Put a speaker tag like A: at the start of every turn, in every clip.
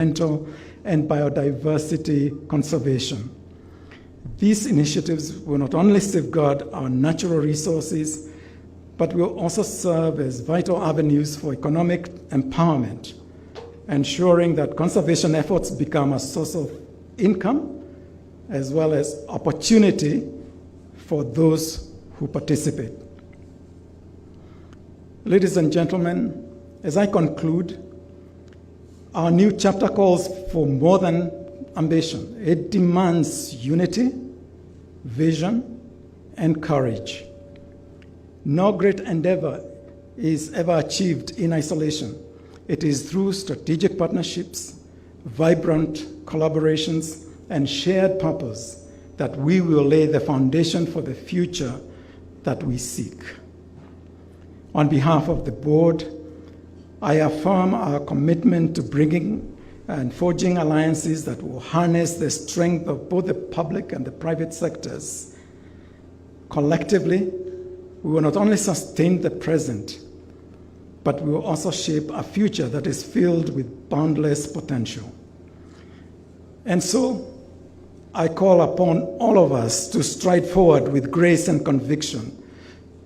A: and biodiversity conservation. These initiatives will not only safeguard our natural resources, but will also serve as vital avenues for economic empowerment, ensuring that conservation efforts become a source of income as well as opportunity for those who participate. Ladies and gentlemen, as I conclude, our new chapter calls for more than ambition. It demands unity, vision, and courage. No great endeavor is ever achieved in isolation. It is through strategic partnerships, vibrant collaborations, and shared purpose that we will lay the foundation for the future that we seek. On behalf of the board, I affirm our commitment to bringing and forging alliances that will harness the strength of both the public and the private sectors. Collectively, we will not only sustain the present, but we will also shape a future that is filled with boundless potential. And so, I call upon all of us to stride forward with grace and conviction,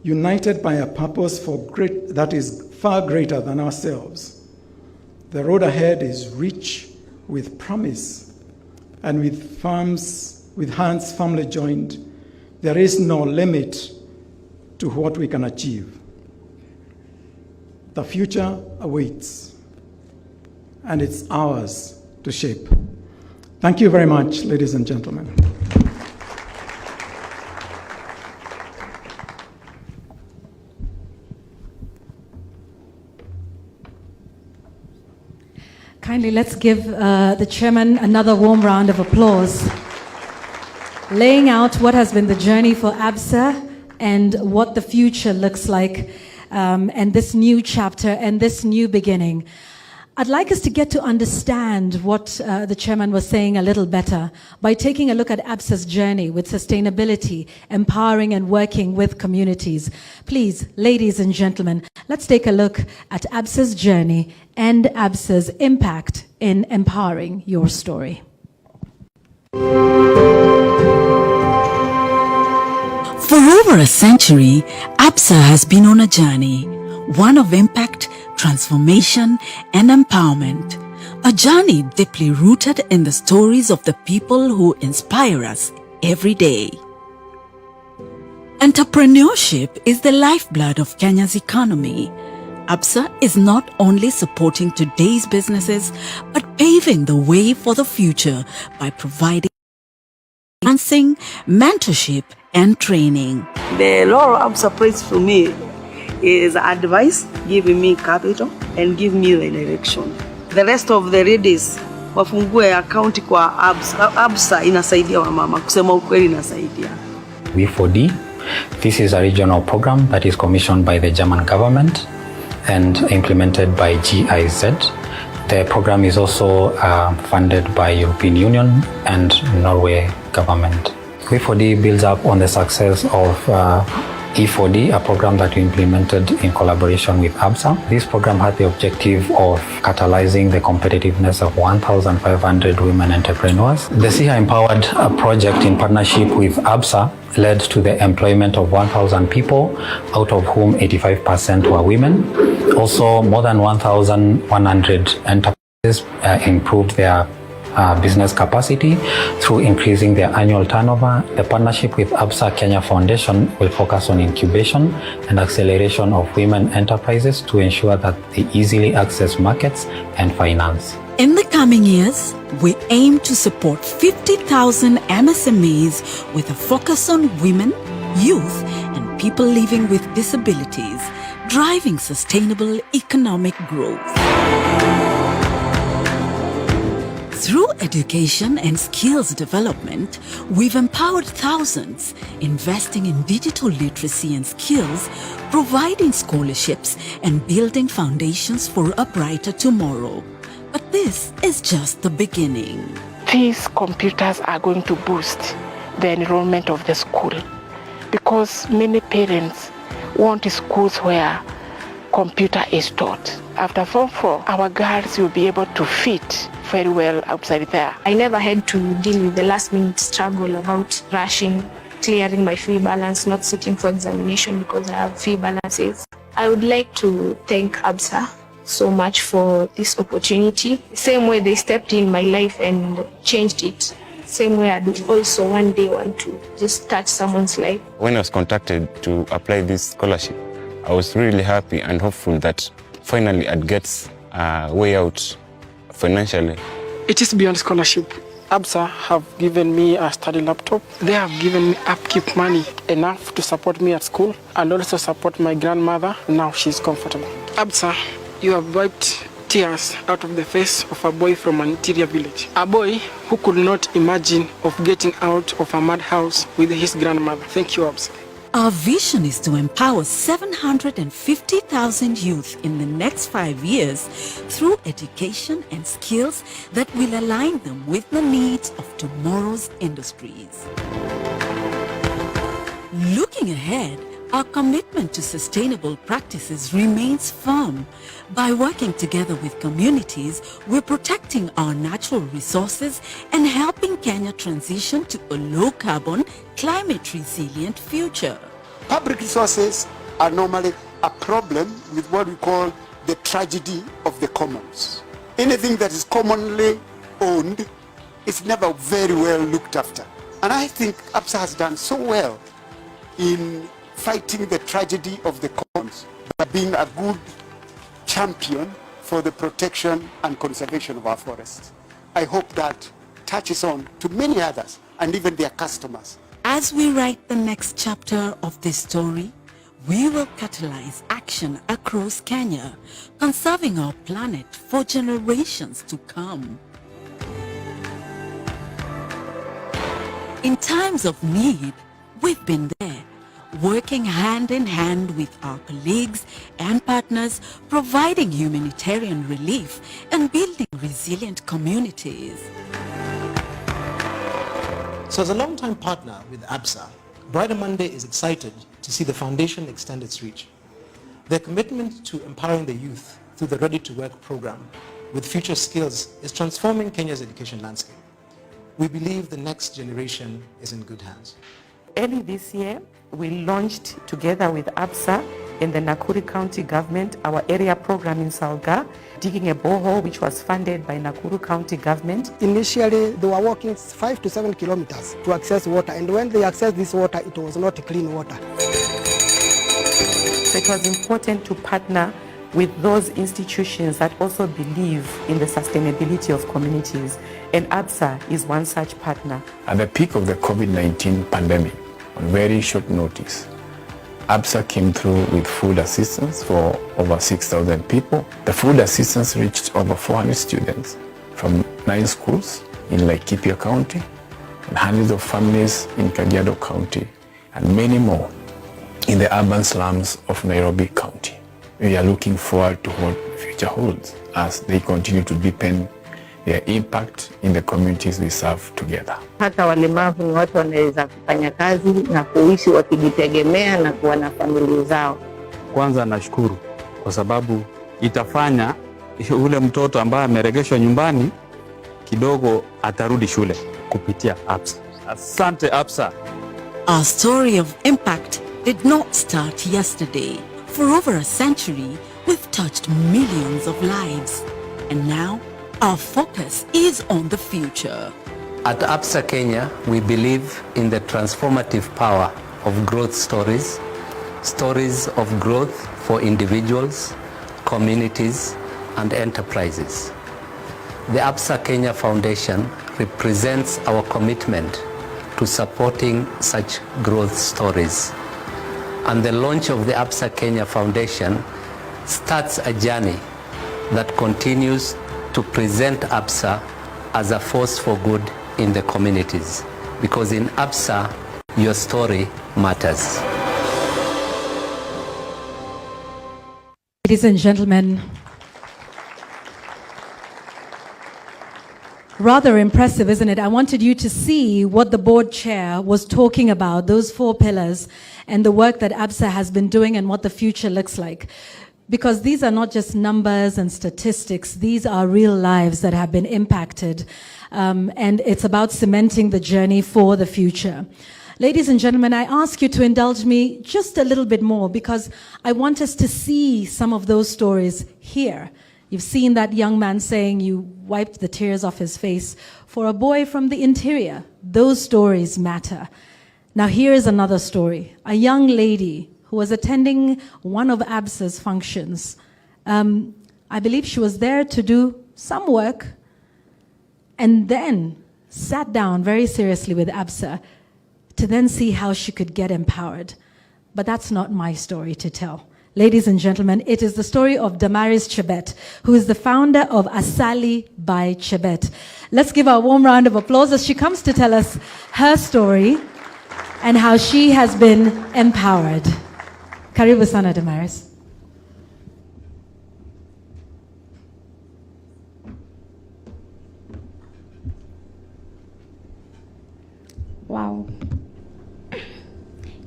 A: united by a purpose that is far greater than ourselves. The road ahead is rich with promise, and with hands firmly joined, there is no limit to what we can achieve. The future awaits, and it's ours to shape. Thank you very much, ladies and gentlemen.
B: Kindly, let's give the chairman another warm round of applause, laying out what has been the journey for ABSA and what the future looks like, and this new chapter and this new beginning. I'd like us to get to understand what the chairman was saying a little better by taking a look at ABSA's journey with sustainability, empowering and working with communities. Please, ladies and gentlemen, let's take a look at ABSA's journey and ABSA's impact in empowering your story.
C: For over a century, ABSA has been on a journey, one of impact, transformation, and empowerment. A journey deeply rooted in the stories of the people who inspire us every day. Entrepreneurship is the lifeblood of Kenya's economy. ABSA is not only supporting today's businesses, but paving the way for the future by providing financing, mentorship, and training.
D: The role of ABSA plays for me is advice, giving me capital, and give me the direction. The rest of the ladies wafungue account kwa ABSA inasaidia wamama, kusema ukweli inasaidia.
E: We4D, this is a regional program that is commissioned by the German government and implemented by GIZ. The program is also funded by European Union and Norway government. We4D builds up on the success of E4D, a program that we implemented in collaboration with ABSA. This program had the objective of catalyzing the competitiveness of 1,500 women entrepreneurs. The SIHA Empowered project in partnership with ABSA led to the employment of 1,000 people, out of whom 85% were women. Also, more than 1,100 enterprises improved their business capacity through increasing their annual turnover. The partnership with ABSA Kenya Foundation will focus on incubation and acceleration of women enterprises to ensure that they easily access markets and finance.
C: In the coming years, we aim to support 50,000 MSMEs with a focus on women, youth, and people living with disabilities, driving sustainable economic growth. Through education and skills development, we've empowered thousands, investing in digital literacy and skills, providing scholarships, and building foundations for a brighter tomorrow. But this is just the beginning.
F: These computers are going to boost the enrollment of the school, because many parents want schools where computer is taught. After Form 4, our girls will be able to fit very well outside there.
G: I never had to deal with the last-minute struggle about rushing, clearing my fee balance, not sitting for examination because I have fee balances. I would like to thank ABSA so much for this opportunity. Same way they stepped in my life and changed it, same way I do also one day want to just touch someone's life.
H: When I was contacted to apply this scholarship, I was really happy and hopeful that finally I'd get a way out financially.
I: It is beyond scholarship. ABSA have given me a study laptop. They have given me upkeep money enough to support me at school and also support my grandmother. Now she's comfortable. ABSA, you have wiped tears out of the face of a boy from an interior village. A boy who could not imagine of getting out of a madhouse with his grandmother. Thank you, ABSA.
C: Our vision is to empower 750,000 youth in the next 5 years through education and skills that will align them with the needs of tomorrow's industries. Looking ahead, our commitment to sustainable practices remains firm. By working together with communities, we're protecting our natural resources and helping Kenya transition to a low-carbon, climate-resilient future.
J: Public resources are normally a problem with what we call the tragedy of the commons. Anything that is commonly owned is never very well looked after. And I think ABSA has done so well in fighting the tragedy of the commons by being a good champion for the protection and conservation of our forests. I hope that touches on to many others and even their customers.
C: As we write the next chapter of this story, we will catalyze action across Kenya, conserving our planet for generations to come. In times of need, we've been there, working hand in hand with our colleagues and partners, providing humanitarian relief and building resilient communities.
K: So as a long-time partner with ABSA, Brighter Monday is excited to see the foundation extend its reach. Their commitment to empowering the youth through the Ready to Work program with future skills is transforming Kenya's education landscape. We believe the next generation is in good hands.
L: Early this year, we launched together with ABSA and the Nakuru County government our area program in Salga, digging a borehole which was funded by Nakuru County government.
M: Initially, they were walking 5 to 7 kilometers to access water, and when they accessed this water, it was not clean water.
L: So it was important to partner with those institutions that also believe in the sustainability of communities, and ABSA is one such partner.
N: At the peak of the COVID-19 pandemic, on very short notice, ABSA came through with food assistance for over 6,000 people. The food assistance reached over 400 students from 9 schools in Laikipia County and hundreds of families in Kajiado County and many more in the urban slums of Nairobi County. We are looking forward to what the future holds as they continue to deepen their impact in the communities we serve together.
O: Hata walemavu ni watu wanaweza kufanya kazi na kuishi wakijitegemea na kuwa na familia zao.
P: Kwanza nashukuru kwa sababu itafanya ule mtoto ambaye ameregeshwa nyumbani kidogo atarudi shule kupitia ABSA. Asante ABSA.
C: Our story of impact did not start yesterday. For over a century, we've touched millions of lives. And now, our focus is on the future.
Q: At ABSA Kenya, we believe in the transformative power of growth stories, stories of growth for individuals, communities, and enterprises. The ABSA Kenya Foundation represents our commitment to supporting such growth stories. And the launch of the ABSA Kenya Foundation starts a journey that continues to present ABSA as a force for good in the communities. Because in ABSA, your story matters.
B: Ladies and gentlemen, rather impressive, isn't it? I wanted you to see what the board chair was talking about, those 4 pillars, and the work that ABSA has been doing and what the future looks like. because these are not just numbers and statistics, these are real lives that have been impacted. And it's about cementing the journey for the future. Ladies and gentlemen, I ask you to indulge me just a little bit more because I want us to see some of those stories here. You've seen that young man saying you wiped the tears off his face for a boy from the interior. Those stories matter. Now here is another story. A young lady who was attending one of ABSA's functions. I believe she was there to do some work and then sat down very seriously with ABSA to then see how she could get empowered. But that's not my story to tell. Ladies and gentlemen, it is the story of Damaris Chebet, who is the founder of Asali by Chebet. Let's give her a warm round of applause as she comes to tell us her story and how she has been empowered. Karibu sana, Damaris.
R: Wow.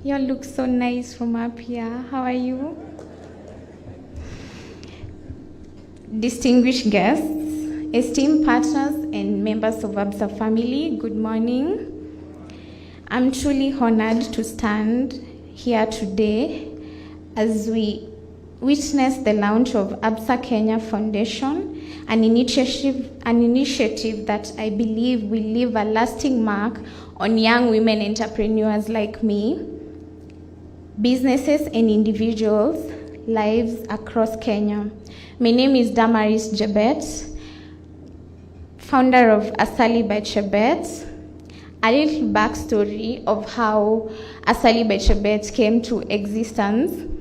R: You all look so nice from up here. How are you? Distinguished guests, esteemed partners and members of ABSA family, good morning. I'm truly honored to stand here today as we witness the launch of ABSA Kenya Foundation, an initiative that I believe will leave a lasting mark on young women entrepreneurs like me, businesses and individuals' lives across Kenya. My name is Damaris Chebet, founder of Asali by Chebet. A little backstory of how Asali by Chebet came to existence.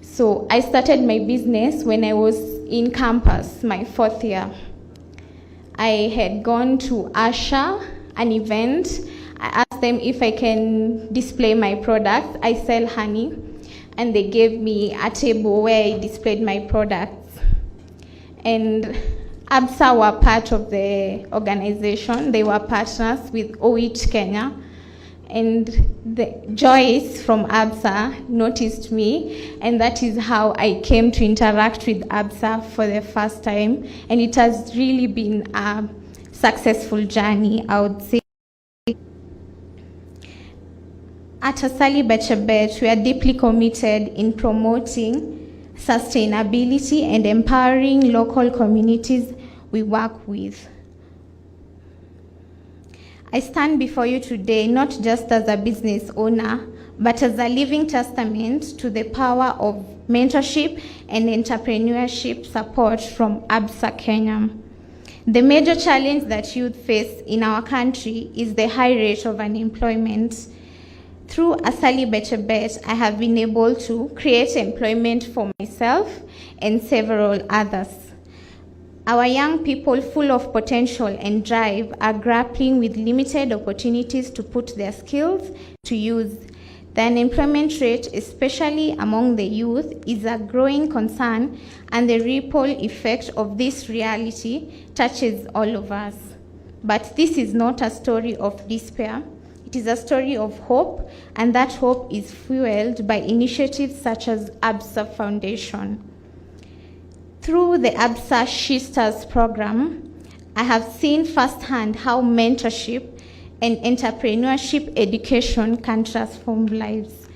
R: So I started my business when I was in campus, my 4th year. I had gone to ABSA, an event. I asked them if I can display my products. I sell honey, and they gave me a table where I displayed my products. And ABSA were part of the organization. They were partners with OIT Kenya. And Joyce from ABSA noticed me, and that is how I came to interact with ABSA for the first time. And it has really been a successful journey, I would say. At Asali by Chebet, we are deeply committed in promoting sustainability and empowering local communities we work with. I stand before you today not just as a business owner, but as a living testament to the power of mentorship and entrepreneurship support from ABSA Kenya. The major challenge that youth face in our country is the high rate of unemployment. Through Asali by Chebet, I have been able to create employment for myself and several others. Our young people, full of potential and drive, are grappling with limited opportunities to put their skills to use. The unemployment rate, especially among the youth, is a growing concern, and the ripple effect of this reality touches all of us. But this is not a story of despair. It is a story of hope, and that hope is fueled by initiatives such as ABSA Foundation. Through the ABSA Sisters program, I have seen firsthand how mentorship and entrepreneurship education can transform lives.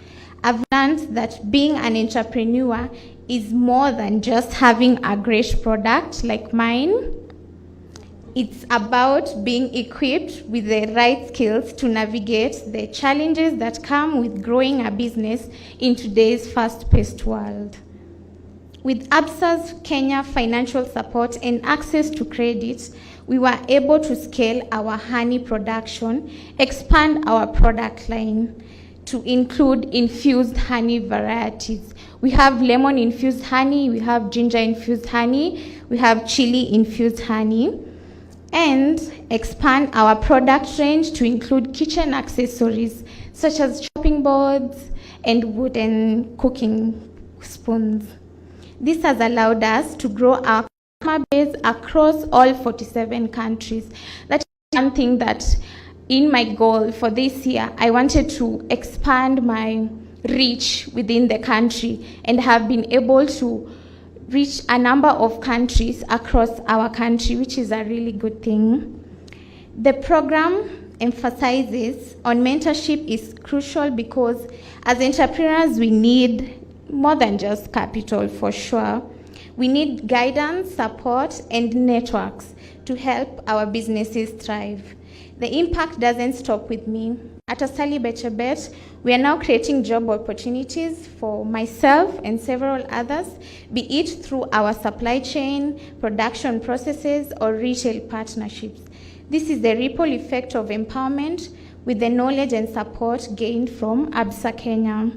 R: I've learned that being an entrepreneur is more than just having a great product like mine. It's about being equipped with the right skills to navigate the challenges that come with growing a business in today's fast-paced world. With ABSA's Kenya financial support and access to credit, we were able to scale our honey production, expand our product line to include infused honey varieties. We have lemon-infused honey, we have ginger-infused honey, we have chili-infused honey, and expand our product range to include kitchen accessories such as chopping boards and wooden cooking spoons. This has allowed us to grow our customer base across all 47 countries. That is one thing that in my goal for this year, I wanted to expand my reach within the country and have been able to reach a number of countries across our country, which is a really good thing. The program emphasizes on mentorship is crucial because as entrepreneurs we need more than just capital, for sure. We need guidance, support, and networks to help our businesses thrive. The impact doesn't stop with me. At Asali Bechebet, we are now creating job opportunities for myself and several others, be it through our supply chain, production processes, or retail partnerships. This is the ripple effect of empowerment with the knowledge and support gained from ABSA Kenya.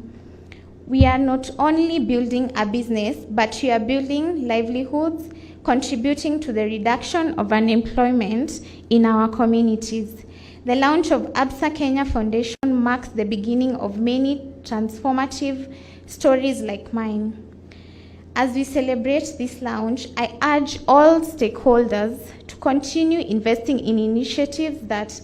R: We are not only building a business, but we are building livelihoods, contributing to the reduction of unemployment in our communities. The launch of ABSA Kenya Foundation marks the beginning of many transformative stories like mine. As we celebrate this launch, I urge all stakeholders to continue investing in initiatives that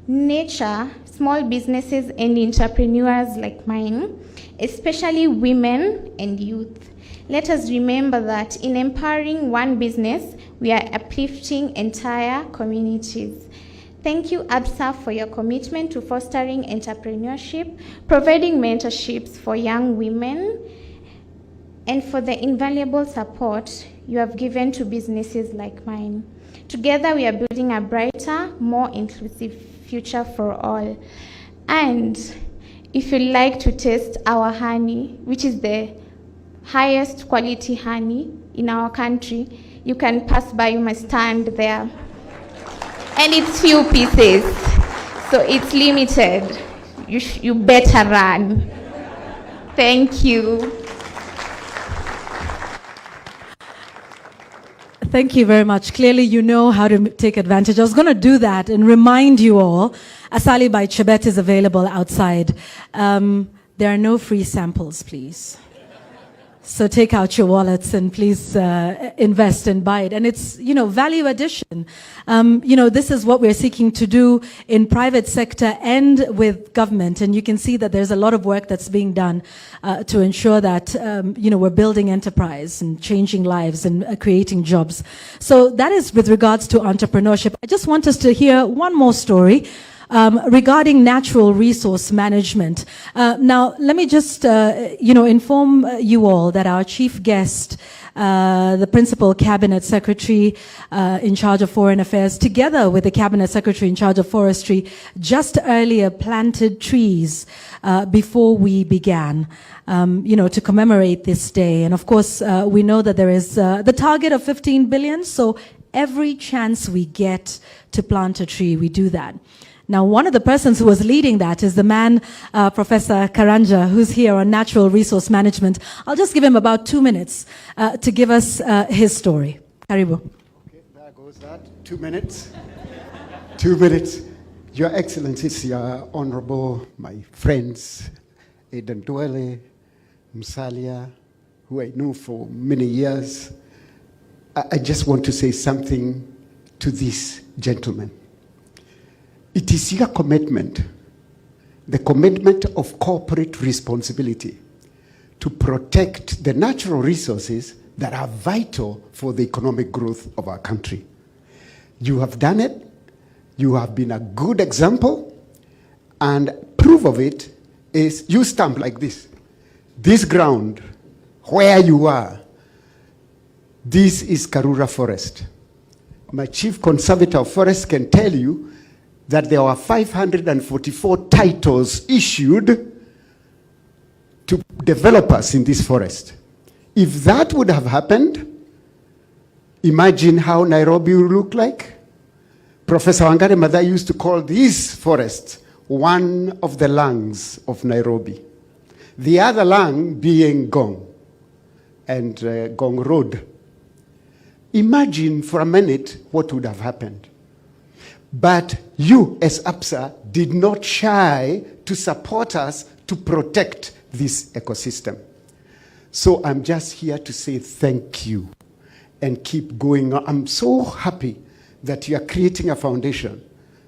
R: nurture small businesses and entrepreneurs like mine, especially women and youth. Let us remember that in empowering one business, we are uplifting entire communities. Thank you, ABSA, for your commitment to fostering entrepreneurship, providing mentorships for young women, and for the invaluable support you have given to businesses like mine. Together, we are building a brighter, more inclusive future for all. And if you'd like to taste our honey, which is the highest quality honey in our country, you can pass by my stand there. And it's few pieces, so it's limited. You better run. Thank you.
B: Thank you very much. Clearly, you know how to take advantage. I was going to do that and remind you all, Asali by Chebet is available outside. There are no free samples, please. So take out your wallets and please invest and buy it. And it's, value addition. This is what we're seeking to do in private sector and with government. And you can see that there's a lot of work that's being done to ensure that, we're building enterprise and changing lives and creating jobs. So that is with regards to entrepreneurship. I just want us to hear one more story. Regarding natural resource management. Now, let me just, inform you all that our chief guest, the principal cabinet secretary in charge of foreign affairs, together with the cabinet secretary in charge of forestry, just earlier planted trees before we began, to commemorate this day. And of course, we know that there is the target of 15 billion. So every chance we get to plant a tree, we do that. Now, one of the persons who was leading that is the man, Professor Karanja, who's here on natural resource management. I'll just give him about 2 minutes to give us his story. Karibu.
J: Okay, there goes that. 2 minutes. 2 minutes. Your Excellencies, your Honorable, my friends, Aidan Dwele, Musalia, who I know for many years, I just want to say something to this gentleman. It is your commitment, the commitment of corporate responsibility to protect the natural resources that are vital for the economic growth of our country. You have done it. You have been a good example. And proof of it is you stamp like this. This ground, where you are, this is Karura Forest. My chief conservator of forest can tell you that there were 544 titles issued to developers in this forest. If that would have happened, imagine how Nairobi would look like. Professor Wangari Maathai used to call this forest one of the lungs of Nairobi. The other lung being Gong and Gong Road. Imagine for a minute what would have happened. But you, as ABSA, did not shy to support us to protect this ecosystem. So I'm just here to say thank you and keep going on. I'm so happy that you are creating a foundation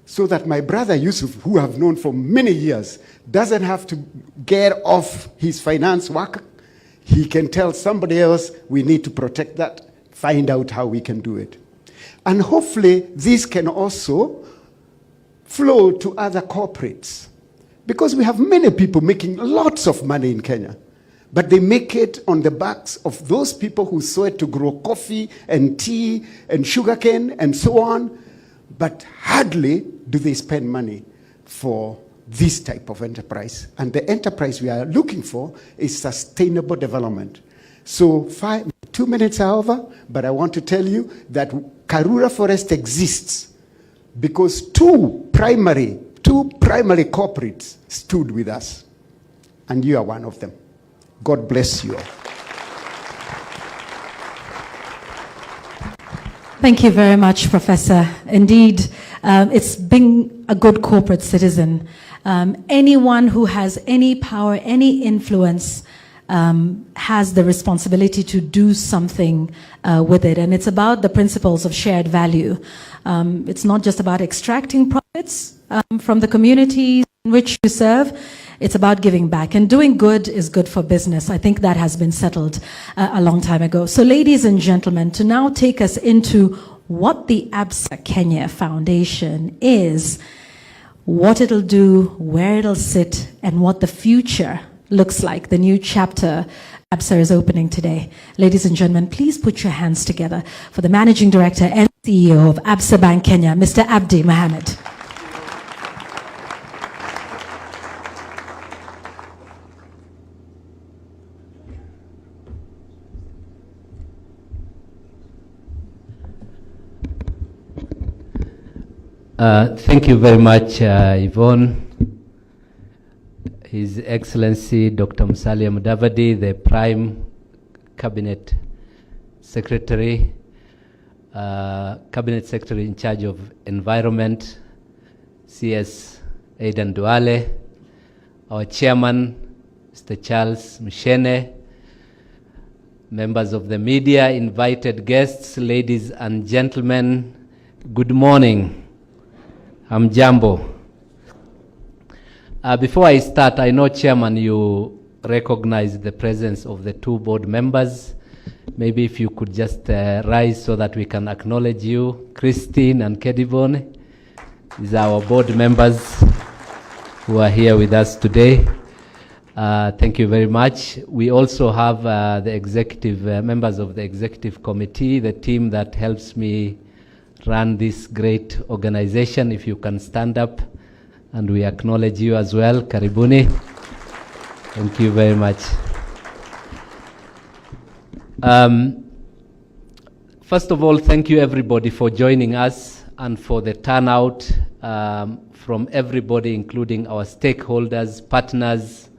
J: so that my brother Yusuf, who I've known for many years, doesn't have to get off his finance work. He can tell somebody else, we need to protect that, find out how we can do it. And hopefully this can also flow to other corporates. Because we have many people making lots of money in Kenya, but they make it on the backs of those people who sweat to grow coffee and tea and sugarcane and so on, but hardly do they spend money for this type of enterprise. And the enterprise we are looking for is sustainable development. So 2 minutes are over, but I want to tell you that Karura Forest exists because two primary corporates stood with us. And you are one of them. God bless you all.
B: Thank you very much, Professor. Indeed, it's being a good corporate citizen. Anyone who has any power, any influence, has the responsibility to do something with it. And it's about the principles of shared value. It's not just about extracting profits from the communities in which you serve. It's about giving back. And doing good is good for business. I think that has been settled a long time ago. So ladies and gentlemen, to now take us into what the ABSA Kenya Foundation is, what it'll do, where it'll sit, and what the future looks like, the new chapter ABSA is opening today. Ladies and gentlemen, please put your hands together for the Managing Director and CEO of ABSA Bank Kenya, Mr. Abdi Mohamed.
Q: Thank you very much, Yvonne. His Excellency Dr. Musalia Mudavadi, the Prime Cabinet Secretary, Cabinet Secretary in charge of Environment, CS Aidan Duale, our Chairman, Mr. Charles Mshene, members of the media, invited guests, ladies and gentlemen, good morning. I'm Jambo. Before I start, I know, Chairman, you recognize the presence of the two board members. Maybe if you could just rise so that we can acknowledge you. Christine and Kedibone, these are our board members who are here with us today. Thank you very much. We also have the executive members of the executive committee, the team that helps me run this great organization. If you can stand up, and we acknowledge you as well. Karibuni. Thank you very much. First of all, thank you everybody for joining us and for the turnout from everybody, including our stakeholders, partners.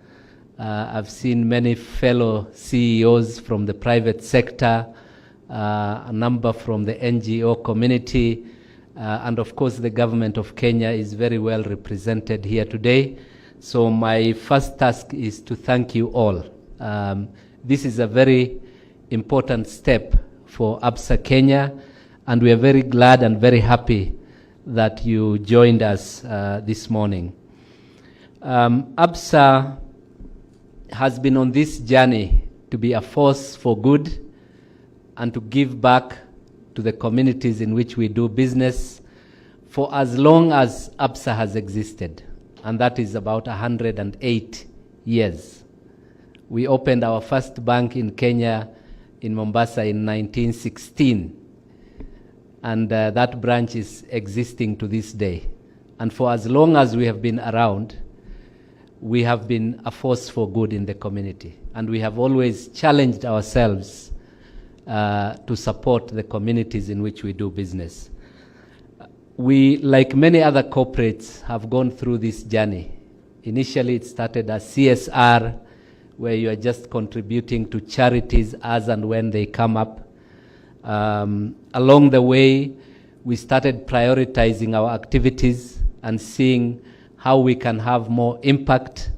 Q: I've seen many fellow CEOs from the private sector, a number from the NGO community, and of course the government of Kenya is very well represented here today. So my first task is to thank you all. This is a very important step for ABSA Kenya, and we are very glad and very happy that you joined us this morning. ABSA has been on this journey to be a force for good and to give back to the communities in which we do business for as long as ABSA has existed, and that is about 108 years. We opened our first bank in Kenya, in Mombasa, in 1916, and that branch is existing to this day. And for as long as we have been around, we have been a force for good in the community, and we have always challenged ourselves to support the communities in which we do business. We, like many other corporates, have gone through this journey. Initially, it started as CSR, where you are just contributing to charities as and when they come up. Along the way, we started prioritizing our activities and seeing how we can have more impact,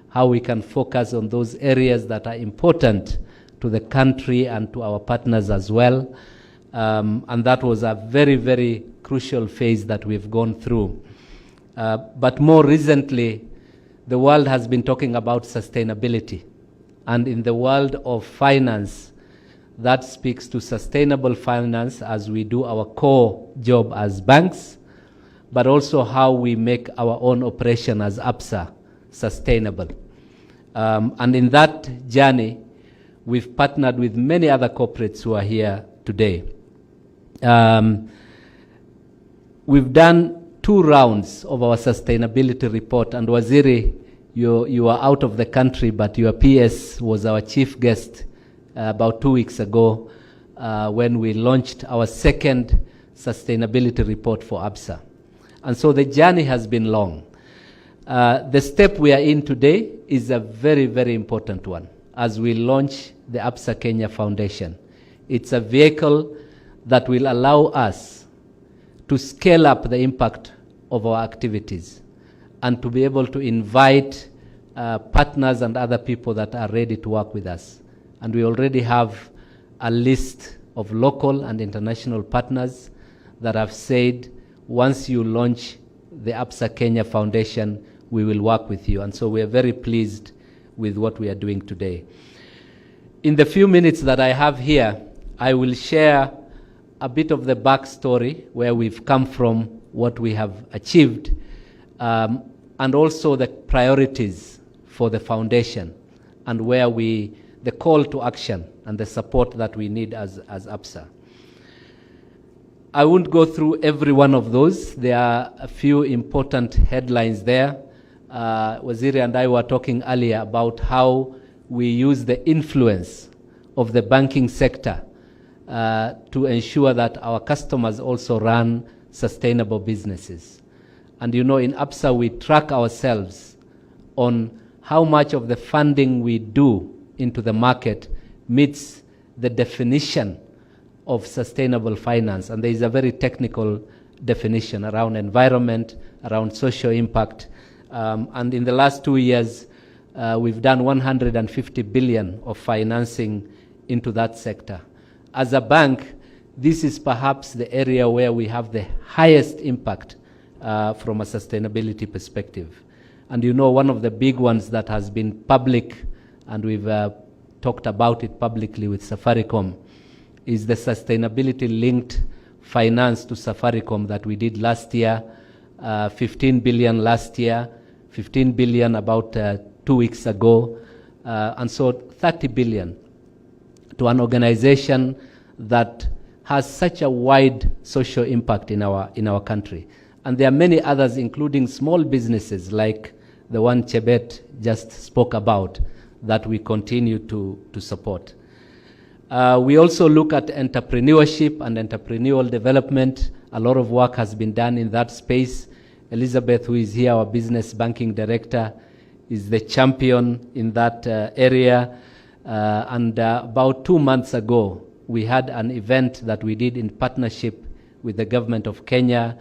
Q: how we can focus on those areas that are important to the country and to our partners as well. And that was a very, very crucial phase that we've gone through. But more recently, the world has been talking about sustainability. And in the world of finance, that speaks to sustainable finance as we do our core job as banks, but also how we make our own operation as ABSA sustainable. And in that journey, we've partnered with many other corporates who are here today. We've done 2 rounds of our sustainability report, and Waziri, you are out of the country, but your PS was our chief guest about 2 weeks ago when we launched our second sustainability report for ABSA. And so the journey has been long. The step we are in today is a very, very important one as we launch the ABSA Kenya Foundation. It's a vehicle that will allow us to scale up the impact of our activities and to be able to invite partners and other people that are ready to work with us. And we already have a list of local and international partners that have said, once you launch the ABSA Kenya Foundation, we will work with you. And so we are very pleased with what we are doing today. In the few minutes that I have here, I will share a bit of the backstory, where we've come from, what we have achieved, and also the priorities for the foundation, and where the call to action and the support that we need as ABSA. I won't go through every one of those. There are a few important headlines there. Waziri and I were talking earlier about how we use the influence of the banking sector to ensure that our customers also run sustainable businesses. And you know, in ABSA, we track ourselves on how much of the funding we do into the market meets the definition of sustainable finance. And there is a very technical definition around environment, around social impact. And in the last 2 years, we've done 150 billion of financing into that sector. As a bank, this is perhaps the area where we have the highest impact from a sustainability perspective. And you know, one of the big ones that has been public, and we've talked about it publicly with Safaricom, is the sustainability-linked finance to Safaricom that we did last year, 15 billion last year, 15 billion about 2 weeks ago, and so 30 billion to an organization that has such a wide social impact in our country. And there are many others, including small businesses like the one Chebet just spoke about, that we continue to support. We also look at entrepreneurship and entrepreneurial development. A lot of work has been done in that space. Elizabeth, who is here, our business banking director, is the champion in that area. And about 2 months ago, we had an event that we did in partnership with the government of Kenya.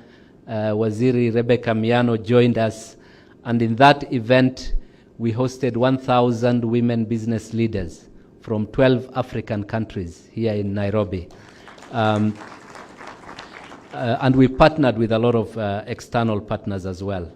Q: Waziri Rebecca Miano joined us. And in that event, we hosted 1,000 women business leaders from 12 African countries here in Nairobi. And we partnered with a lot of external partners as well.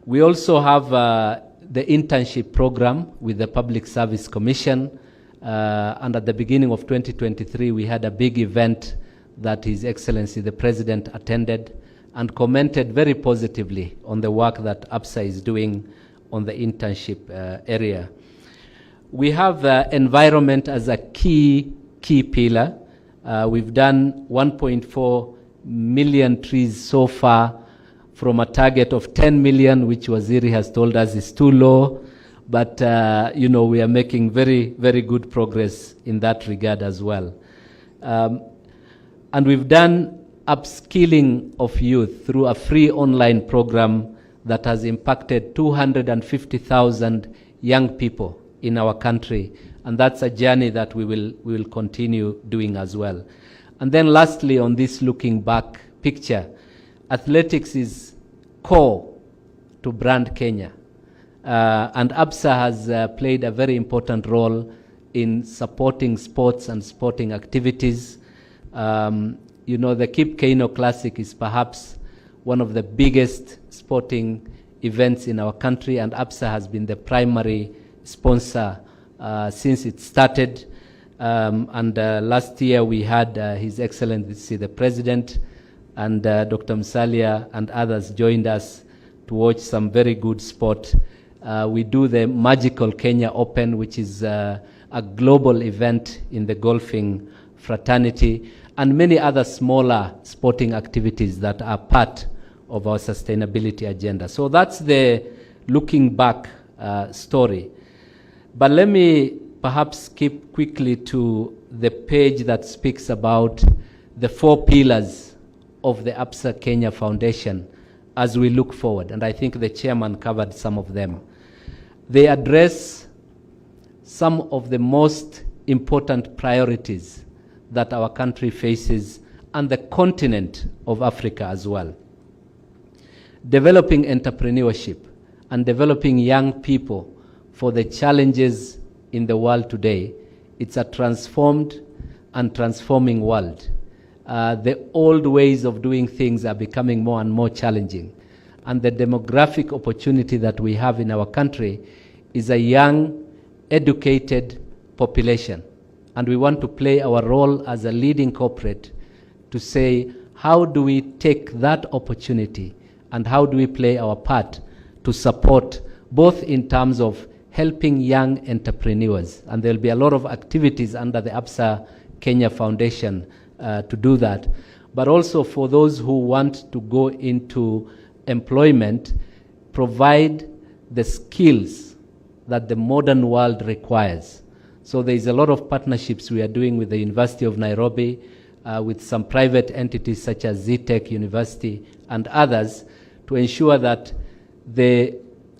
Q: We also have the internship program with the Public Service Commission. And at the beginning of 2023, we had a big event that His Excellency the President attended and commented very positively on the work that ABSA is doing on the internship area. We have environment as a key pillar. We've done 1.4 million trees so far from a target of 10 million, which Waziri has told us is too low. But, you know, we are making very, very good progress in that regard as well. And we've done upskilling of youth through a free online program that has impacted 250,000 young people in our country. And that's a journey that we will continue doing as well. And then lastly, on this looking back picture, athletics is core to brand Kenya. And ABSA has played a very important role in supporting sports and sporting activities. You know, the Kip Keino Classic is perhaps one of the biggest sporting events in our country, and ABSA has been the primary sponsor since it started. Last year we had His Excellency the President and Dr. Musalia and others joined us to watch some very good sport. We do the Magical Kenya Open, which is a global event in the golfing fraternity, and many other smaller sporting activities that are part of our sustainability agenda. So that's the looking back story. But let me perhaps skip quickly to the page that speaks about the 4 pillars of the ABSA Kenya Foundation as we look forward. And I think the chairman covered some of them. They address some of the most important priorities that our country faces and the continent of Africa as well. Developing entrepreneurship and developing young people for the challenges in the world today. It's a transformed and transforming world. The old ways of doing things are becoming more and more challenging. And the demographic opportunity that we have in our country is a young, educated population. And we want to play our role as a leading corporate to say, how do we take that opportunity and how do we play our part to support both in terms of helping young entrepreneurs, and there'll be a lot of activities under the ABSA Kenya Foundation to do that, but also for those who want to go into employment, provide the skills that the modern world requires. So there's a lot of partnerships we are doing with the University of Nairobi, with some private entities such as ZTech University and others, to ensure that the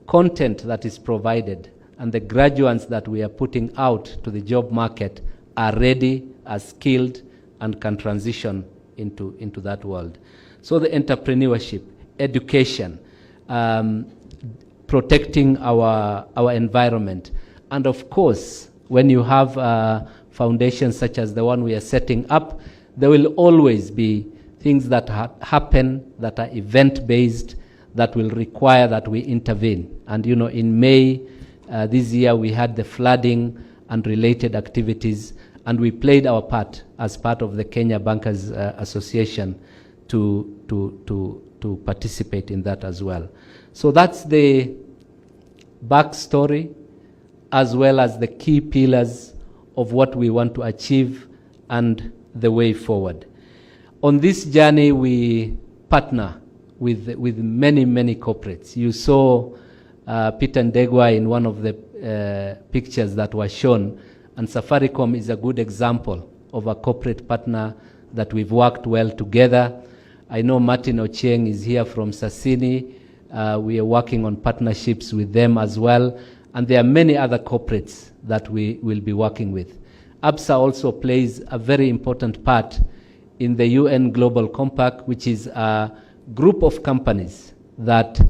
Q: content that is provided and the graduates that we are putting out to the job market are ready, are skilled, and can transition into that world. So the entrepreneurship, education, protecting our environment, and of course, when you have foundations such as the one we are setting up, there will always be things that happen that are event-based that will require that we intervene. And you know, in May this year we had the flooding and related activities, and we played our part as part of the Kenya Bankers Association to participate in that as well. So that's the backstory as well as the key pillars of what we want to achieve and the way forward. On this journey, we partner with many, many corporates. You saw Peter Ndegwa in one of the pictures that were shown, and Safaricom is a good example of a corporate partner that we've worked well together. I know Martin Ochieng is here from Sasini. We are working on partnerships with them as well, and there are many other corporates that we will be working with. ABSA also plays a very important part in the UN Global Compact, which is a group of companies that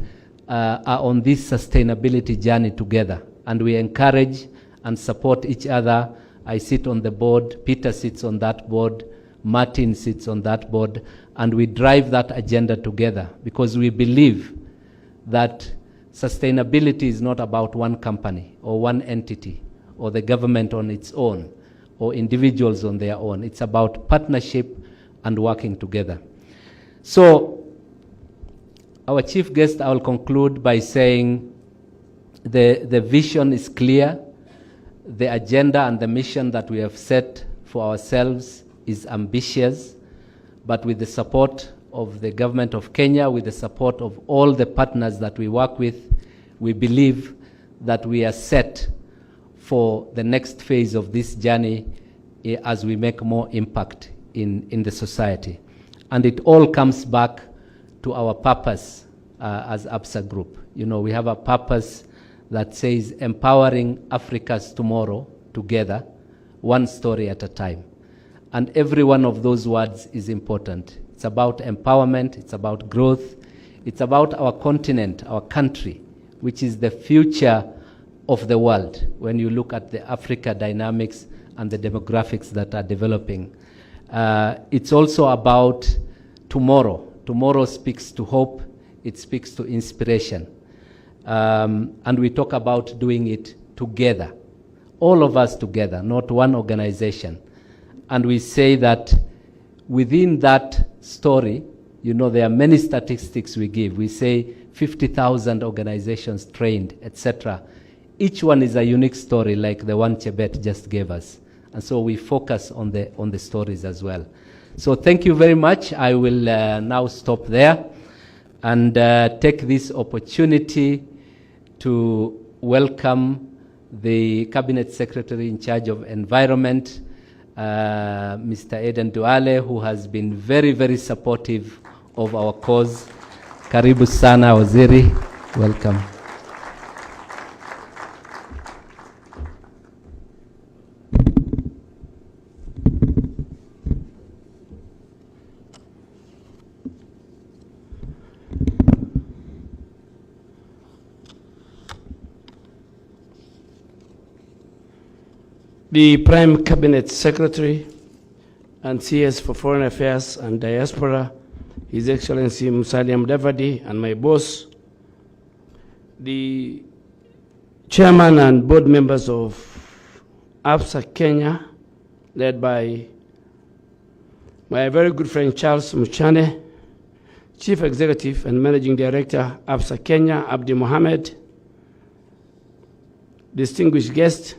Q: are on this sustainability journey together, and we encourage and support each other. I sit on the board, Peter sits on that board, Martin sits on that board, and we drive that agenda together because we believe that sustainability is not about one company or one entity or the government on its own or individuals on their own. It's about partnership and working together. So our chief guest, I will conclude by saying the vision is clear. The agenda and the mission that we have set for ourselves is ambitious, but with the support of the government of Kenya, with the support of all the partners that we work with, we believe that we are set for the next phase of this journey as we make more impact in the society. And it all comes back to our purpose as ABSA Group. You know, we have a purpose that says empowering Africa's tomorrow together, one story at a time. And every one of those words is important. It's about empowerment, it's about growth, it's about our continent, our country, which is the future of the world when you look at the Africa dynamics and the demographics that are developing. It's also about tomorrow. Tomorrow speaks to hope, it speaks to inspiration. And we talk about doing it together. all of us together, not one organization. And we say that within that story, you know, there are many statistics we give. We say 50,000 organizations trained, etc. Each one is a unique story, like the one Chebet just gave us. And so we focus on the stories as well. So thank you very much. I will now stop there and take this opportunity to welcome the Cabinet Secretary in charge of Environment, Mr. Eden Duale, who has been very, very supportive of our cause. Karibu sana, Waziri. Welcome.
S: The Prime Cabinet Secretary and CS for Foreign Affairs and Diaspora, His Excellency Musalia Mudavadi, and my boss, the chairman and board members of ABSA Kenya, led by my very good friend Charles Muchane, Chief Executive and Managing Director, ABSA Kenya, Abdi Mohammed, distinguished guests,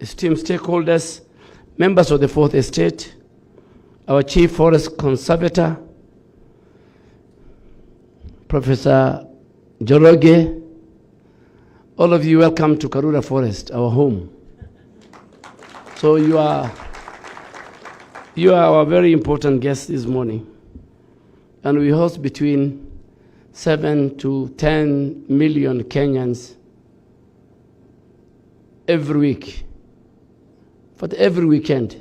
S: esteemed stakeholders, members of the Fourth Estate, our Chief Forest Conservator, Professor Joroge, all of you, welcome to Karura Forest, our home. So you are our very important guests this morning. And we host between 7 to 10 million Kenyans every week. But every weekend,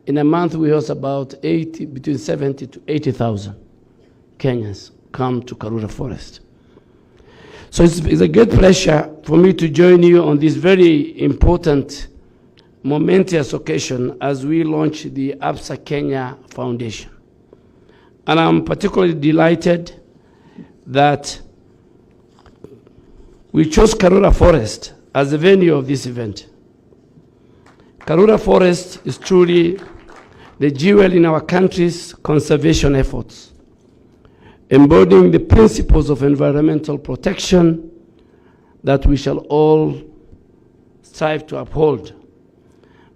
S: in a month, we host about between 70 to 80,000 Kenyans come to Karura Forest. So it's a great pleasure for me to join you on this very important, momentous occasion as we launch the ABSA Kenya Foundation. And I'm particularly delighted that we chose Karura Forest as the venue of this event. Karura Forest is truly the jewel in our country's conservation efforts, embodying the principles of environmental protection that we shall all strive to uphold.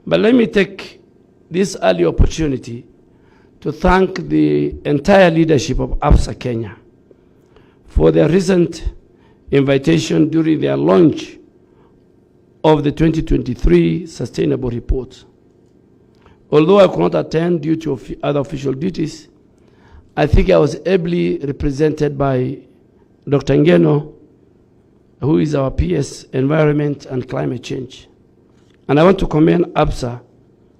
S: But let me take this early opportunity to thank the entire leadership of ABSA Kenya for their recent invitation during their launch of the 2023 Sustainable Report. Although I could not attend due to other official duties, I think I was ably represented by Dr. Ngeno, who is our PS, Environment and Climate Change. And I want to commend ABSA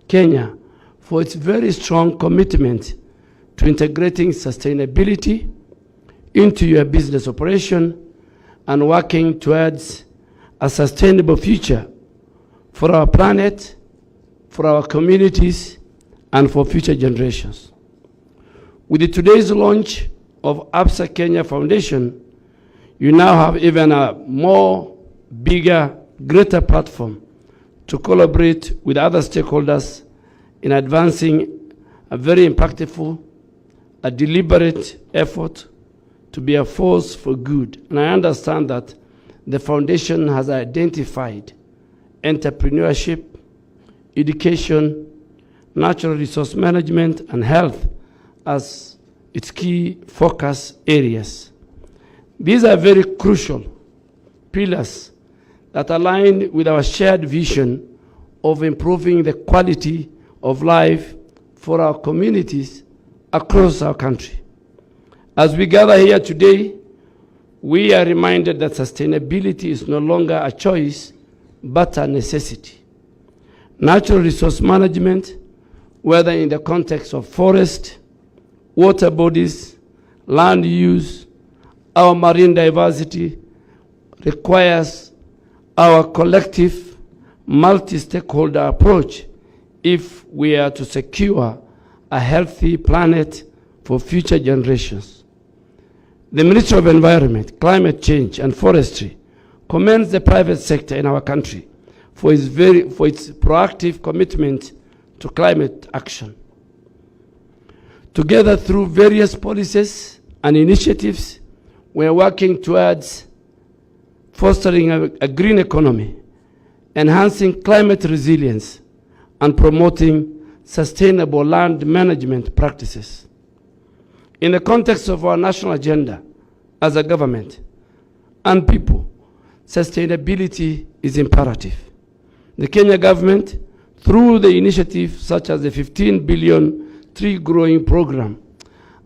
S: Kenya for its very strong commitment to integrating sustainability into your business operation and working towards a sustainable future for our planet, for our communities, and for future generations. With today's launch of ABSA Kenya Foundation, you now have even a more bigger, greater platform to collaborate with other stakeholders in advancing a very impactful, a deliberate effort to be a force for good. And I understand that the foundation has identified entrepreneurship, education, natural resource management, and health as its key focus areas. These are very crucial pillars that align with our shared vision of improving the quality of life for our communities across our country. As we gather here today, we are reminded that sustainability is no longer a choice, but a necessity. Natural resource management, whether in the context of forest, water bodies, land use, our marine diversity, requires our collective multi-stakeholder approach if we are to secure a healthy planet for future generations. The Ministry of Environment, Climate Change and Forestry commends the private sector in our country for its proactive commitment to climate action. Together, through various policies and initiatives, we are working towards fostering a green economy, enhancing climate resilience, and promoting sustainable land management practices. In the context of our national agenda as a government and people, sustainability is imperative. The Kenya government, through the initiative such as the 15 billion tree growing program,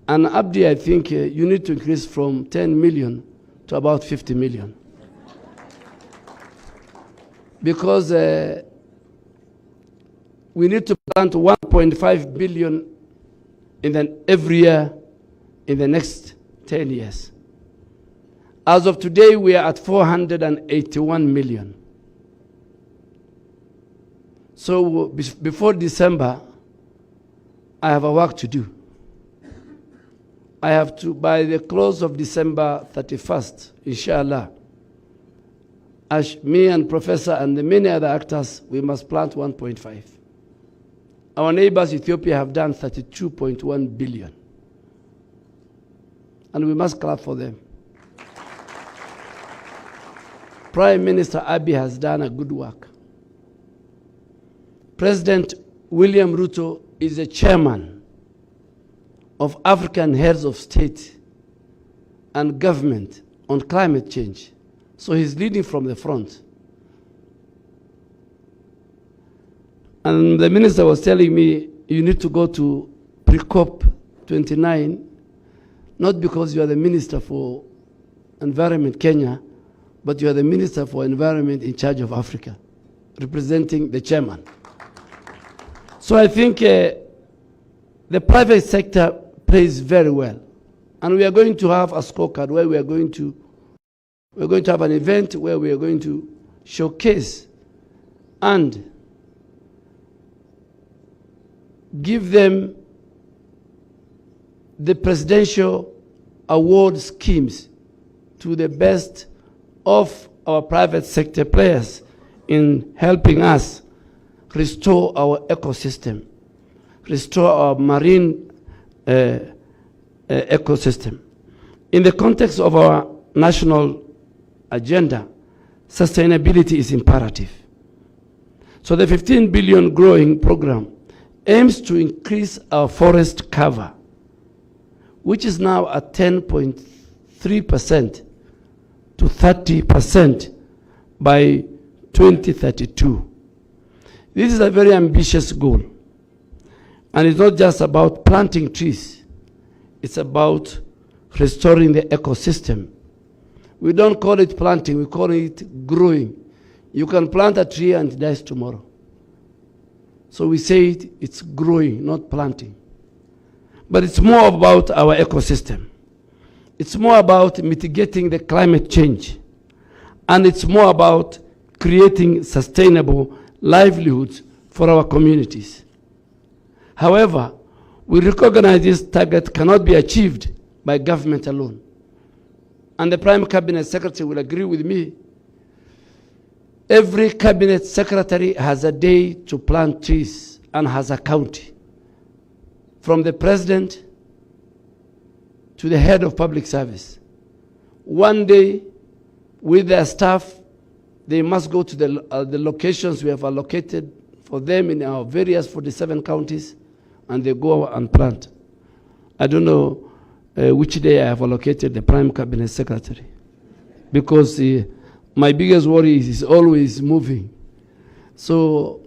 S: and Abdi, I think you need to increase from 10 million to about 50 million. Because we need to plant 1.5 billion every year in the next 10 years. As of today, we are at 481 million. So before December, I have a work to do. I have to, by the close of December 31st, inshallah, as me and Professor and the many other actors, we must plant 1.5. Our neighbors, Ethiopia, have done 32.1 billion. And we must clap for them. Prime Minister Abiy has done a good work. President William Ruto is the chairman of African heads of state and government on climate change. So he's leading from the front. And the minister was telling me, you need to go to pre-COP 29, not because you are the minister for Environment Kenya, but you are the minister for Environment in charge of Africa, representing the chairman. So I think the private sector plays very well. And we are going to have a scorecard where we're going to have an event where we are going to showcase and give them the presidential award schemes to the best of our private sector players in helping us restore our ecosystem, restore our marine ecosystem. In the context of our national agenda, sustainability is imperative. So the 15 billion growing program aims to increase our forest cover, which is now at 10.3% to 30% by 2032. This is a very ambitious goal. And it's not just about planting trees. It's about restoring the ecosystem. We don't call it planting, we call it growing. You can plant a tree and it dies tomorrow. So we say it's growing, not planting. But it's more about our ecosystem. It's more about mitigating the climate change. And it's more about creating sustainable livelihoods for our communities. However, we recognize this target cannot be achieved by government alone. And the Prime Cabinet Secretary will agree with me. Every Cabinet Secretary has a day to plant trees and has a county. From the President to the head of public service. One day, with their staff, they must go to the locations we have allocated for them in our various 47 counties, and they go and plant. I don't know which day I have allocated the Prime Cabinet Secretary, because my biggest worry is he's always moving. So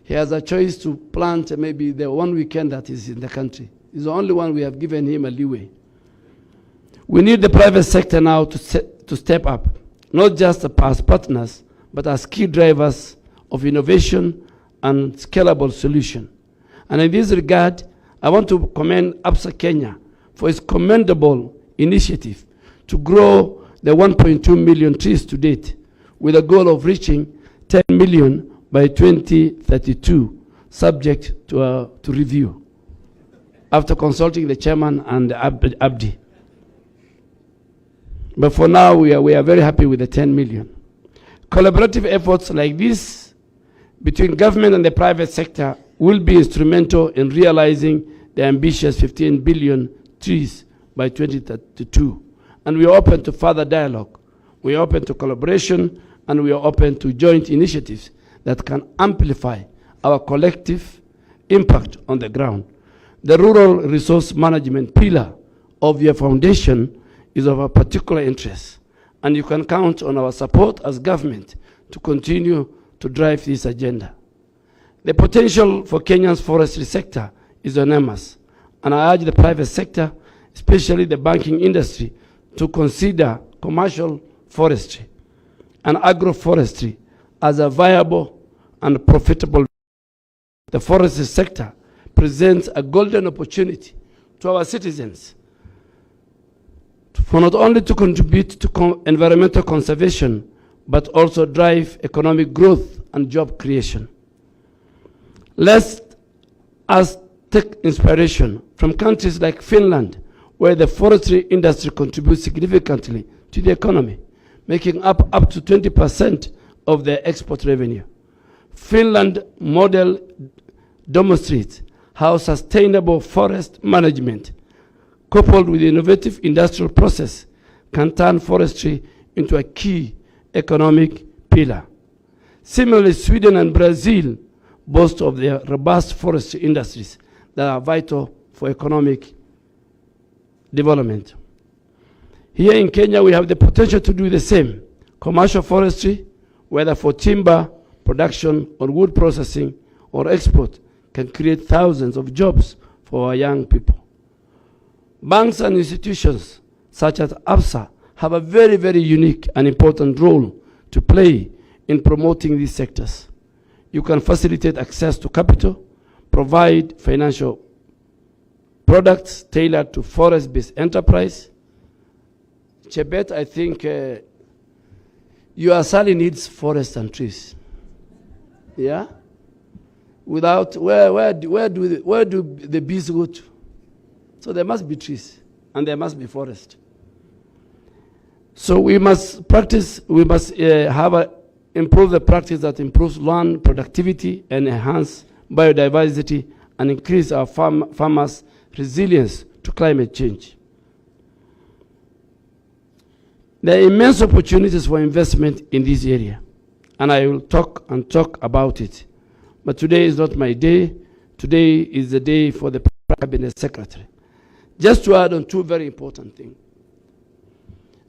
S: he has a choice to plant maybe the one weekend that is in the country. It's the only one we have given him a leeway. We need the private sector now to step up, not just as partners, but as key drivers of innovation and scalable solution. And in this regard, I want to commend ABSA Kenya for its commendable initiative to grow the 1.2 million trees to date, with a goal of reaching 10 million by 2032, subject to review, after consulting the chairman and Abdi. But for now, we are very happy with the 10 million. Collaborative efforts like this between government and the private sector will be instrumental in realizing the ambitious 15 billion trees by 2032. And we are open to further dialogue. We are open to collaboration, and we are open to joint initiatives that can amplify our collective impact on the ground. The rural resource management pillar of your foundation is of a particular interest, and you can count on our support as government to continue to drive this agenda. The potential for Kenya's forestry sector is enormous, and I urge the private sector, especially the banking industry, to consider commercial forestry and agroforestry as a viable and profitable. The forestry sector presents a golden opportunity to our citizens for not only to contribute to environmental conservation, but also drive economic growth and job creation. Let us take inspiration from countries like Finland, where the forestry industry contributes significantly to the economy, making up to 20% of their export revenue. Finland model demonstrates how sustainable forest management, coupled with innovative industrial process, can turn forestry into a key economic pillar. Similarly, Sweden and Brazil boast of their robust forestry industries that are vital for economic development. Here in Kenya, we have the potential to do the same. Commercial forestry, whether for timber production or wood processing or export, can create thousands of jobs for our young people. Banks and institutions such as ABSA have a very, very unique and important role to play in promoting these sectors. You can facilitate access to capital, provide financial products tailored to forest-based enterprise. Chebet, I think USALI needs forests and trees. Yeah? Without, where do the bees go to? So there must be trees, and there must be forest. So we must practice, we must improve the practice that improves land productivity and enhance biodiversity and increase our farmers' resilience to climate change. There are immense opportunities for investment in this area, and I will talk about it. But today is not my day. Today is the day for the Cabinet Secretary. Just to add on two very important things.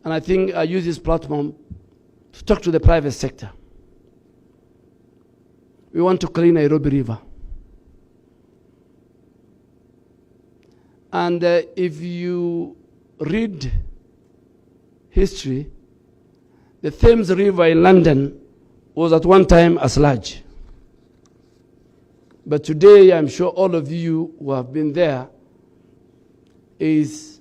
S: And I think I use this platform to talk to the private sector. We want to clean Nairobi River. And if you read history, the Thames River in London was at one time as large. But today, I'm sure all of you who have been there, is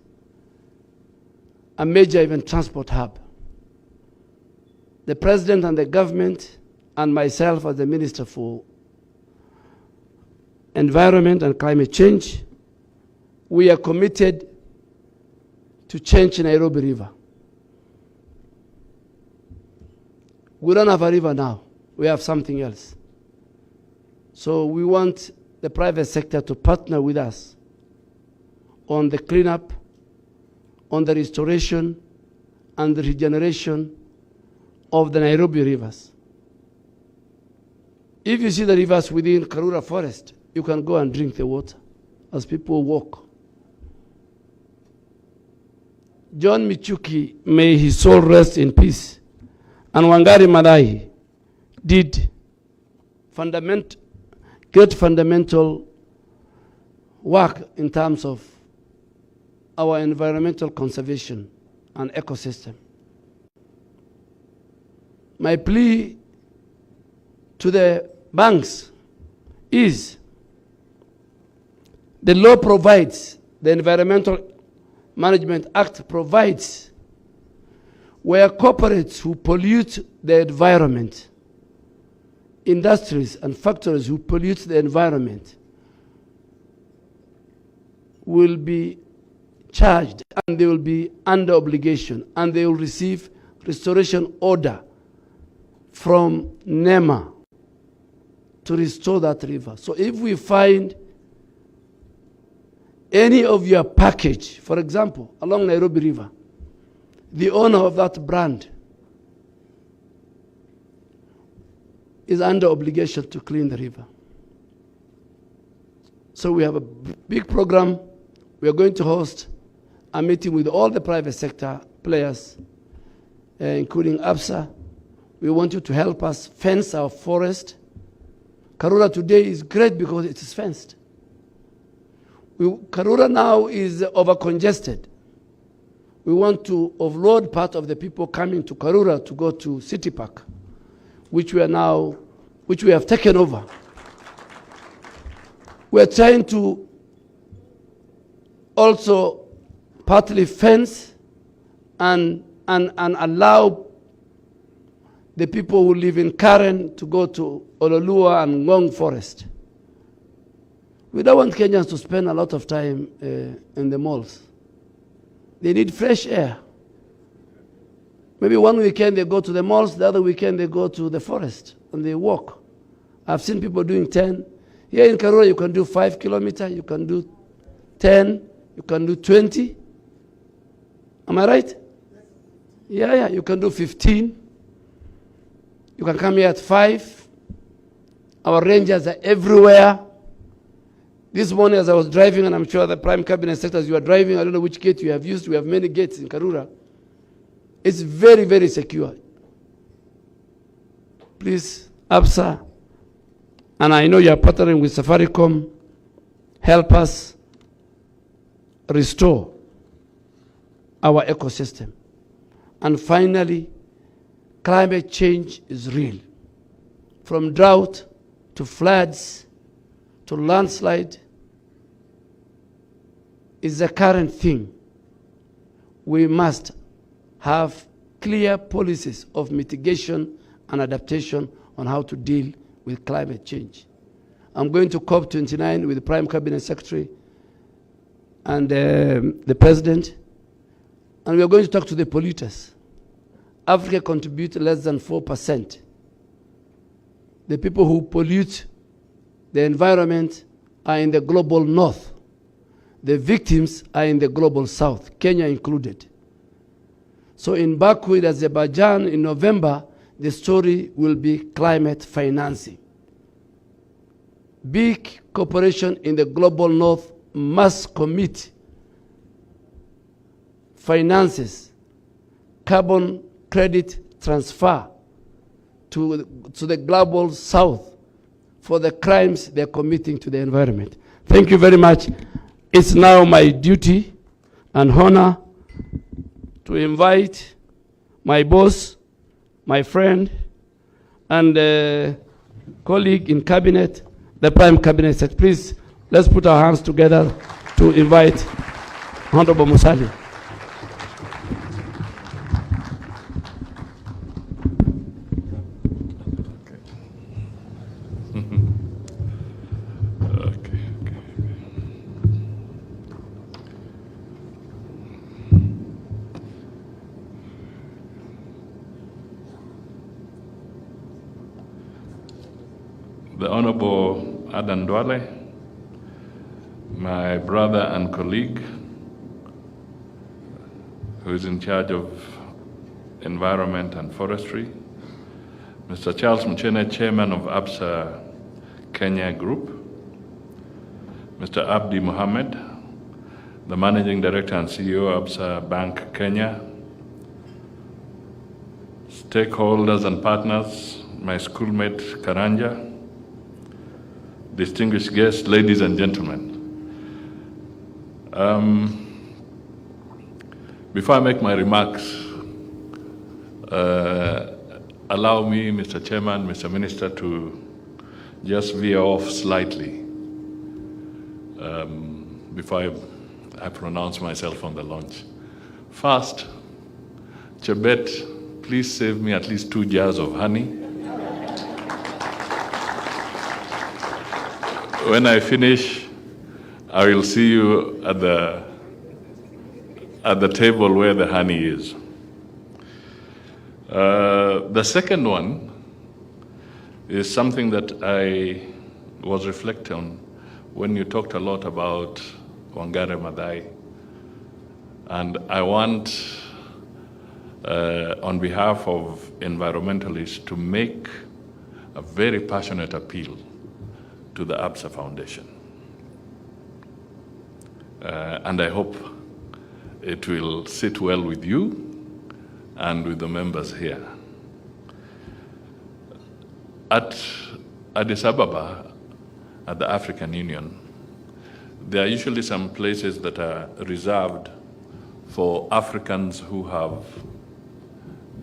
S: a major even transport hub. The president and the government and myself as the Minister for Environment and Climate Change, we are committed to change Nairobi River. We don't have a river now. We have something else. So we want the private sector to partner with us on the cleanup, on the restoration, and the regeneration of the Nairobi rivers. If you see the rivers within Karura Forest, you can go and drink the water as people walk. John Michuki, may his soul rest in peace, and Wangari Maathai did great fundamental work in terms of our environmental conservation and ecosystem. My plea to the banks is the law provides, the Environmental Management Act provides, where corporates who pollute the environment, industries and factories who pollute the environment will be charged, and they will be under obligation, and they will receive restoration order from NEMA to restore that river. So if we find any of your package, for example, along Nairobi River, the owner of that brand is under obligation to clean the river. So we have a big program. We are going to host a meeting with all the private sector players, including ABSA. We want you to help us fence our forest. Karura today is great because it is fenced. Karura now is over-congested. We want to offload part of the people coming to Karura to go to City Park, which we have taken over. We're trying to also partly fence and allow the people who live in Karen to go to Ololua and Ngong Forest. We don't want Kenyans to spend a lot of time in the malls. They need fresh air. Maybe one weekend they go to the malls, the other weekend they go to the forest and they walk. I've seen people doing 10. Here in Karura you can do 5 kilometers, you can do 10, you can do 20. Am I right? Yeah, you can do 15. You can come here at 5. Our rangers are everywhere. This morning as I was driving, and I'm sure the Prime Cabinet Secretary, you are driving, I don't know which gate you have used. We have many gates in Karura. It's very, very secure. Please, ABSA, and I know you are partnering with Safaricom, help us restore our ecosystem. And finally, climate change is real. From drought to floods to landslide is the current thing. We must have clear policies of mitigation and adaptation on how to deal with climate change. I'm going to COP29 with the Prime Cabinet Secretary and the President, and we are going to talk to the polluters. Africa contributes less than 4%. The people who pollute the environment are in the global north. The victims are in the global south, Kenya included. So in Baku, in Azerbaijan, in November, the story will be climate financing. Big corporations in the global north must commit finances, carbon credit transfer to the global south for the crimes they're committing to the environment. Thank you very much. It's now my duty and honor to invite my boss, my friend, and colleague in cabinet, the Prime Cabinet Secretary. Please, let's put our hands together to invite Honorable Musalia.
T: The Honorable Adan Duale, my brother and colleague, who is in charge of environment and forestry, Mr. Charles Mchene, Chairman of ABSA Kenya Group, Mr. Abdi Mohammed, the Managing Director and CEO of ABSA Bank Kenya, stakeholders and partners, my schoolmate Karanja, distinguished guests, ladies and gentlemen. Before I make my remarks, allow me, Mr. Chairman, Mr. Minister, to just veer off slightly before I pronounce myself on the launch. First, Chebet, please save me at least 2 jars of honey. When I finish, I will see you at the table where the honey is. The second one is something that I was reflecting on when you talked a lot about Wangari Maathai. And I want, on behalf of environmentalists, to make a very passionate appeal to the ABSA Foundation. And I hope it will sit well with you and with the members here. At Addis Ababa, at the African Union, there are usually some places that are reserved for Africans who have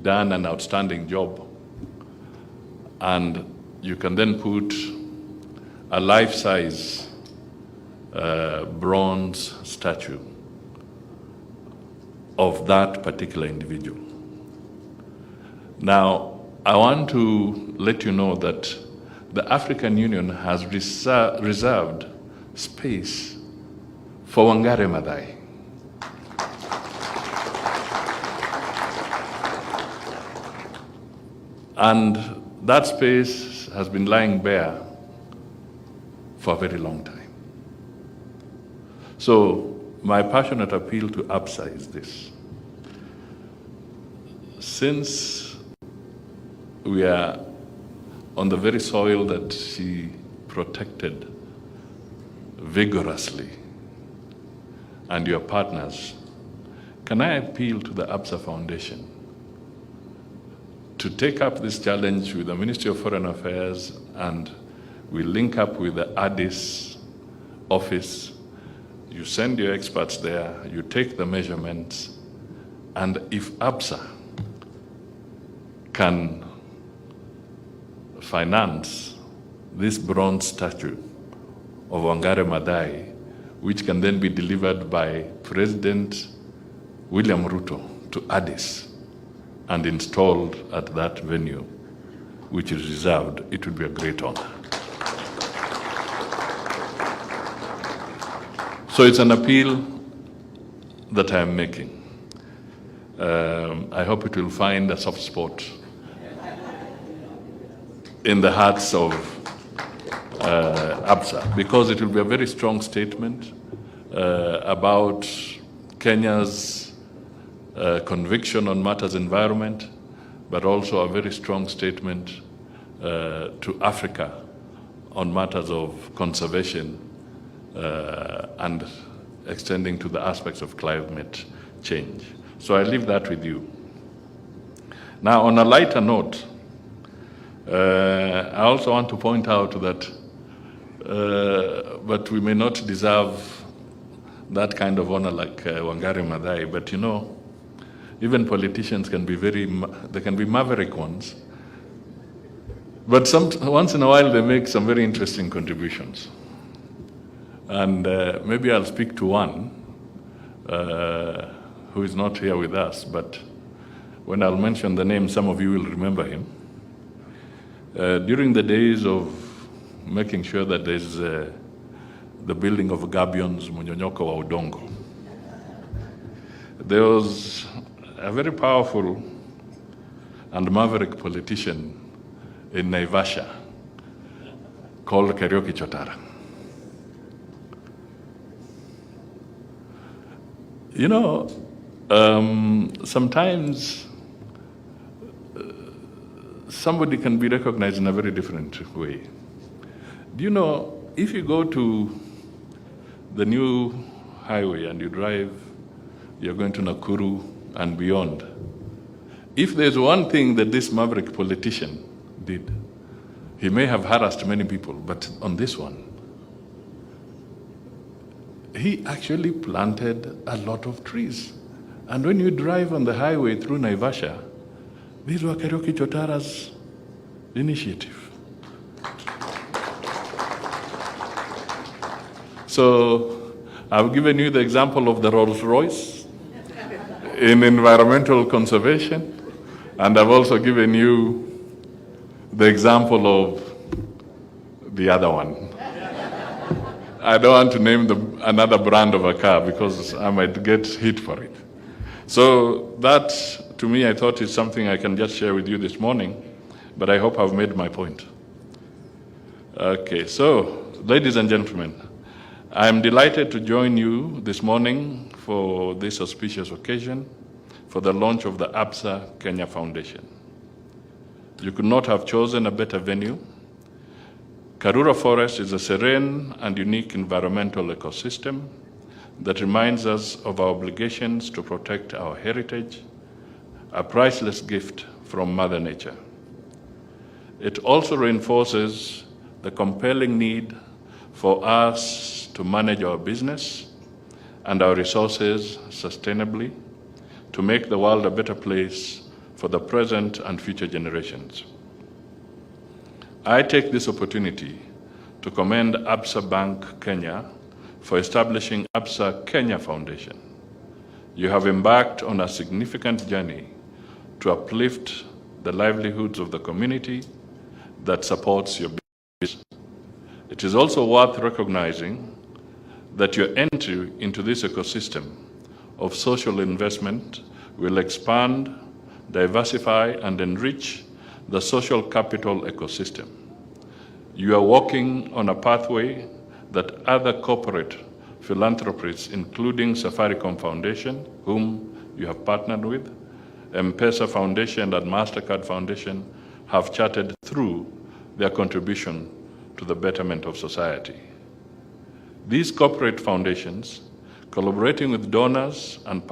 T: done an outstanding job. And you can then put a life-size bronze statue of that particular individual. Now, I want to let you know that the African Union has reserved space for Wangari Maathai. And that space has been lying bare for a very long time. So my passionate appeal to ABSA is this. Since we are on the very soil that she protected vigorously, and your partners, can I appeal to the ABSA Foundation to take up this challenge with the Ministry of Foreign Affairs, and we link up with the Addis office. You send your experts there, you take the measurements, and if ABSA can finance this bronze statue of Wangari Maathai, which can then be delivered by President William Ruto to Addis and installed at that venue, which is reserved, it would be a great honor. So it's an appeal that I am making. I hope it will find a soft spot in the hearts of ABSA, because it will be a very strong statement about Kenya's conviction on matters environment, but also a very strong statement to Africa on matters of conservation and extending to the aspects of climate change. So I leave that with you. Now, on a lighter note, I also want to point out that but we may not deserve that kind of honor like Wangari Maathai, but you know, even politicians can be they can be maverick ones, but once in a while they make some very interesting contributions. And maybe I'll speak to one who is not here with us, but when I'll mention the name, some of you will remember him. During the days of making sure that there's the building of Gabions, Munyonyoko wa Udongo, there was a very powerful and maverick politician in Naivasha called Kariuki Chotara. You know, sometimes somebody can be recognized in a very different way. Do you know, if you go to the new highway and you drive, you're going to Nakuru and beyond, if there's one thing that this maverick politician did, he may have harassed many people, but on this one, he actually planted a lot of trees. And when you drive on the highway through Naivasha, these were Kariuki Chotara's initiative. So I've given you the example of the Rolls Royce in environmental conservation, and I've also given you the example of the other one. I don't want to name another brand of a car because I might get hit for it. So that, to me, I thought is something I can just share with you this morning, but I hope I've made my point. Okay, so, ladies and gentlemen, I am delighted to join you this morning for this auspicious occasion for the launch of the ABSA Kenya Foundation. You could not have chosen a better venue. Karura Forest is a serene and unique environmental ecosystem that reminds us of our obligations to protect our heritage, a priceless gift from Mother Nature. It also reinforces the compelling need for us to manage our business and our resources sustainably to make the world a better place for the present and future generations. I take this opportunity to commend ABSA Bank Kenya for establishing ABSA Kenya Foundation. You have embarked on a significant journey to uplift the livelihoods of the community that supports your business. It is also worth recognizing that your entry into this ecosystem of social investment will expand, diversify, and enrich the social capital ecosystem. You are walking on a pathway that other corporate philanthropists, including Safaricom Foundation, whom you have partnered with, M-Pesa Foundation and MasterCard Foundation, have charted through their contribution to the betterment of society. These corporate foundations, collaborating with donors and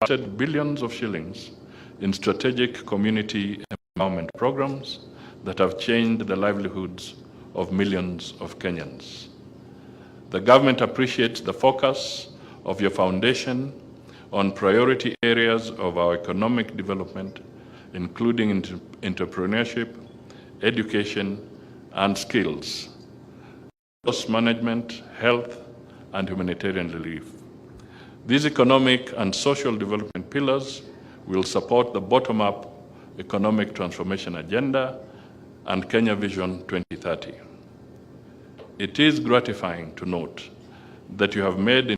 T: invested billions of shillings in strategic community empowerment programs that have changed the livelihoods of millions of Kenyans. The government appreciates the focus of your foundation on priority areas of our economic development, including entrepreneurship, education, and skills, resource management, health, and humanitarian relief. These economic and social development pillars will support the bottom-up economic transformation agenda and Kenya Vision 2030. It is gratifying to note that you have made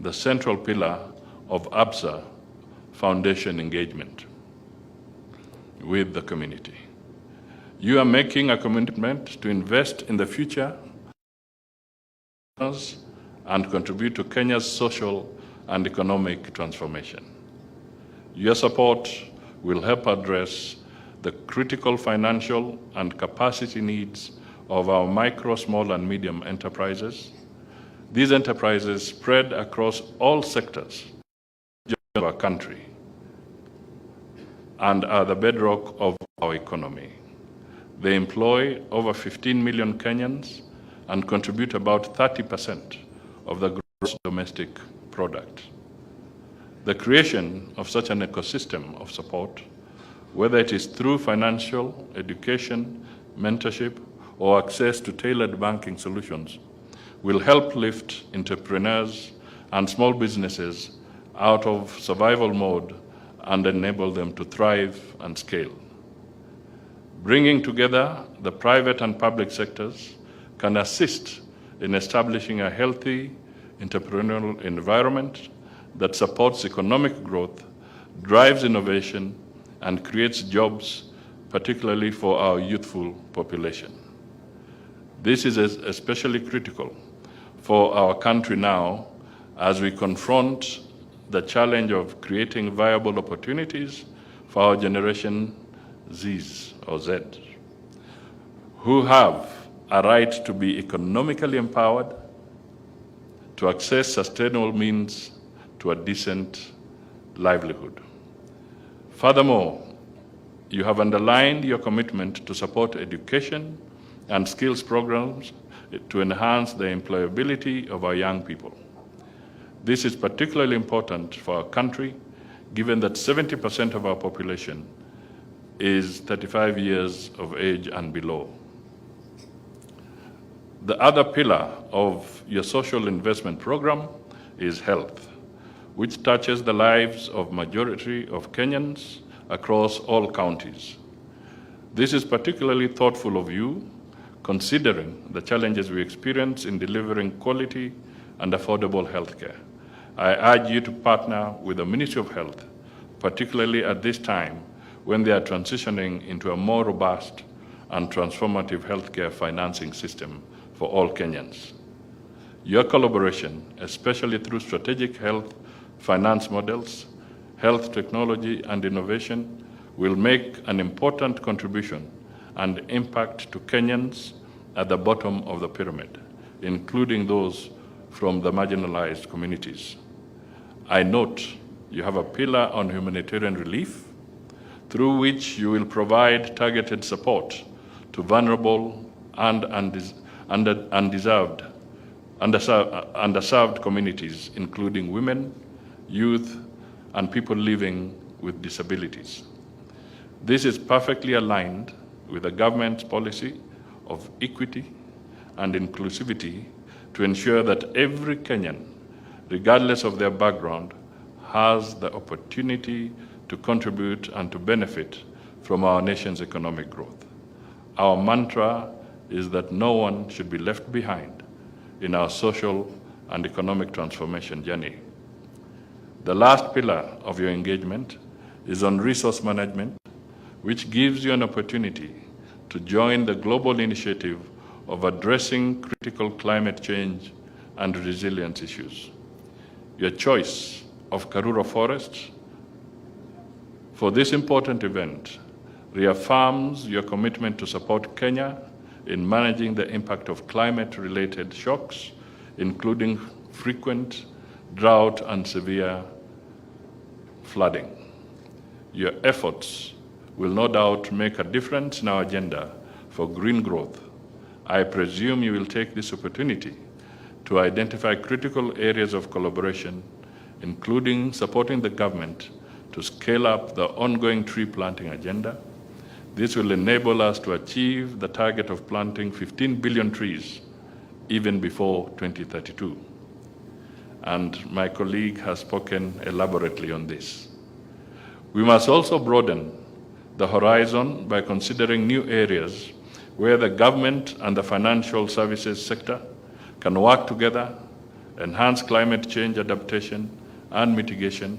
T: the central pillar of ABSA Foundation engagement with the community. You are making a commitment to invest in the future and contribute to Kenya's social and economic transformation. Your support will help address the critical financial and capacity needs of our micro, small, and medium enterprises. These enterprises spread across all sectors of our country and are the bedrock of our economy. They employ over 15 million Kenyans and contribute about 30% of the gross domestic product. The creation of such an ecosystem of support, whether it is through financial, education, mentorship, or access to tailored banking solutions, will help lift entrepreneurs and small businesses out of survival mode and enable them to thrive and scale. Bringing together the private and public sectors can assist in establishing a healthy entrepreneurial environment that supports economic growth, drives innovation, and creates jobs, particularly for our youthful population. This is especially critical for our country now as we confront the challenge of creating viable opportunities for our generation Zs or Z, who have a right to be economically empowered, to access sustainable means to a decent livelihood. Furthermore, you have underlined your commitment to support education and skills programs to enhance the employability of our young people. This is particularly important for our country, given that 70% of our population is 35 years of age and below. The other pillar of your social investment program is health, which touches the lives of majority of Kenyans across all counties. This is particularly thoughtful of you, considering the challenges we experience in delivering quality and affordable healthcare. I urge you to partner with the Ministry of Health, particularly at this time when they are transitioning into a more robust and transformative healthcare financing system for all Kenyans. Your collaboration, especially through strategic health finance models, health technology and innovation, will make an important contribution and impact to Kenyans at the bottom of the pyramid, including those from the marginalized communities. I note you have a pillar on humanitarian relief, through which you will provide targeted support to vulnerable and underserved communities, including women, youth, and people living with disabilities. This is perfectly aligned with the government's policy of equity and inclusivity to ensure that every Kenyan, regardless of their background, has the opportunity to contribute and to benefit from our nation's economic growth. Our mantra is that no one should be left behind in our social and economic transformation journey. The last pillar of your engagement is on resource management, which gives you an opportunity to join the global initiative of addressing critical climate change and resilience issues. Your choice of Karura Forest for this important event reaffirms your commitment to support Kenya in managing the impact of climate-related shocks, including frequent drought and severe flooding. Your efforts will no doubt make a difference in our agenda for green growth. I presume you will take this opportunity to identify critical areas of collaboration, including supporting the government to scale up the ongoing tree planting agenda. This will enable us to achieve the target of planting 15 billion trees even before 2032. And my colleague has spoken elaborately on this. We must also broaden the horizon by considering new areas where the government and the financial services sector can work together, enhance climate change adaptation and mitigation,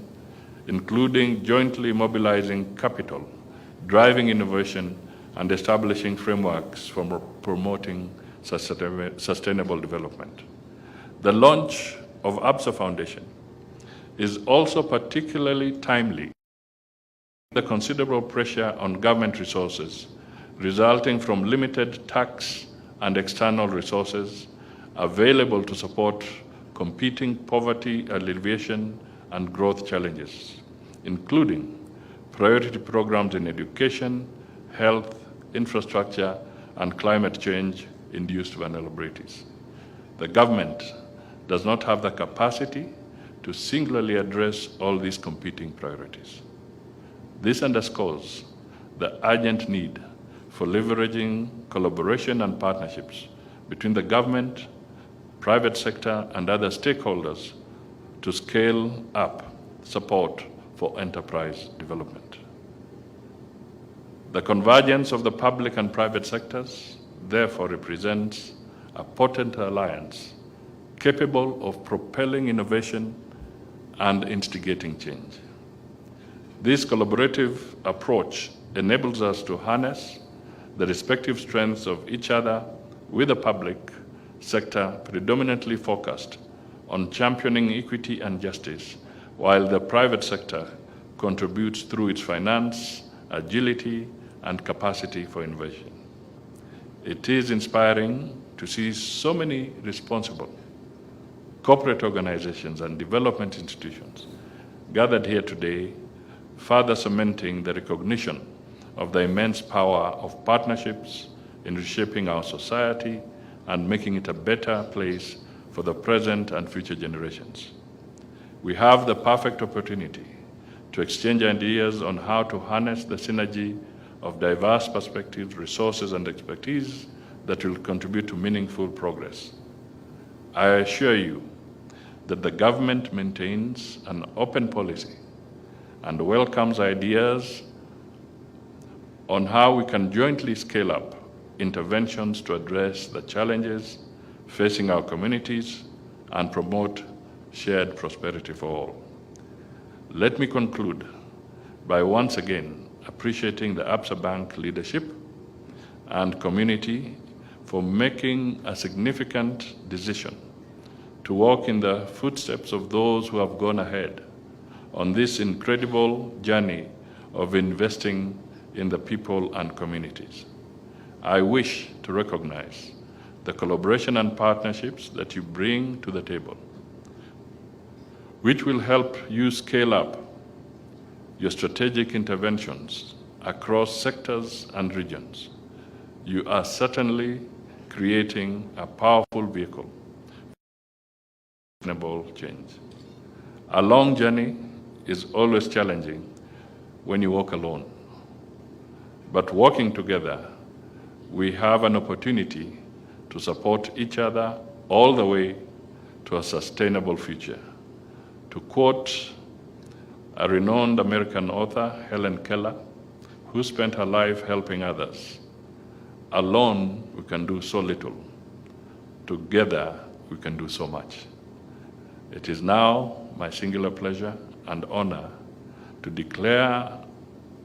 T: including jointly mobilizing capital, driving innovation, and establishing frameworks for promoting sustainable development. The launch of ABSA Foundation is also particularly timely. The considerable pressure on government resources resulting from limited tax and external resources available to support competing poverty alleviation and growth challenges, including priority programs in education, health, infrastructure, and climate change-induced vulnerabilities. The government does not have the capacity to singularly address all these competing priorities. This underscores the urgent need for leveraging collaboration and partnerships between the government, private sector, and other stakeholders to scale up support for enterprise development. The convergence of the public and private sectors therefore represents a potent alliance capable of propelling innovation and instigating change. This collaborative approach enables us to harness the respective strengths of each other with the public sector predominantly focused on championing equity and justice, while the private sector contributes through its finance, agility, and capacity for innovation. It is inspiring to see so many responsible corporate organizations and development institutions gathered here today, further cementing the recognition of the immense power of partnerships in reshaping our society and making it a better place for the present and future generations. We have the perfect opportunity to exchange ideas on how to harness the synergy of diverse perspectives, resources, and expertise that will contribute to meaningful progress. I assure you that the government maintains an open policy and welcomes ideas on how we can jointly scale up interventions to address the challenges facing our communities and promote shared prosperity for all. Let me conclude by once again appreciating the ABSA Bank leadership and community for making a significant decision to walk in the footsteps of those who have gone ahead on this incredible journey of investing in the people and communities. I wish to recognize the collaboration and partnerships that you bring to the table, which will help you scale up your strategic interventions across sectors and regions. You are certainly creating a powerful vehicle for sustainable change. A long journey is always challenging when you walk alone. But walking together, we have an opportunity to support each other all the way to a sustainable future. To quote a renowned American author, Helen Keller, who spent her life helping others, alone we can do so little. Together we can do so much. It is now my singular pleasure and honor to declare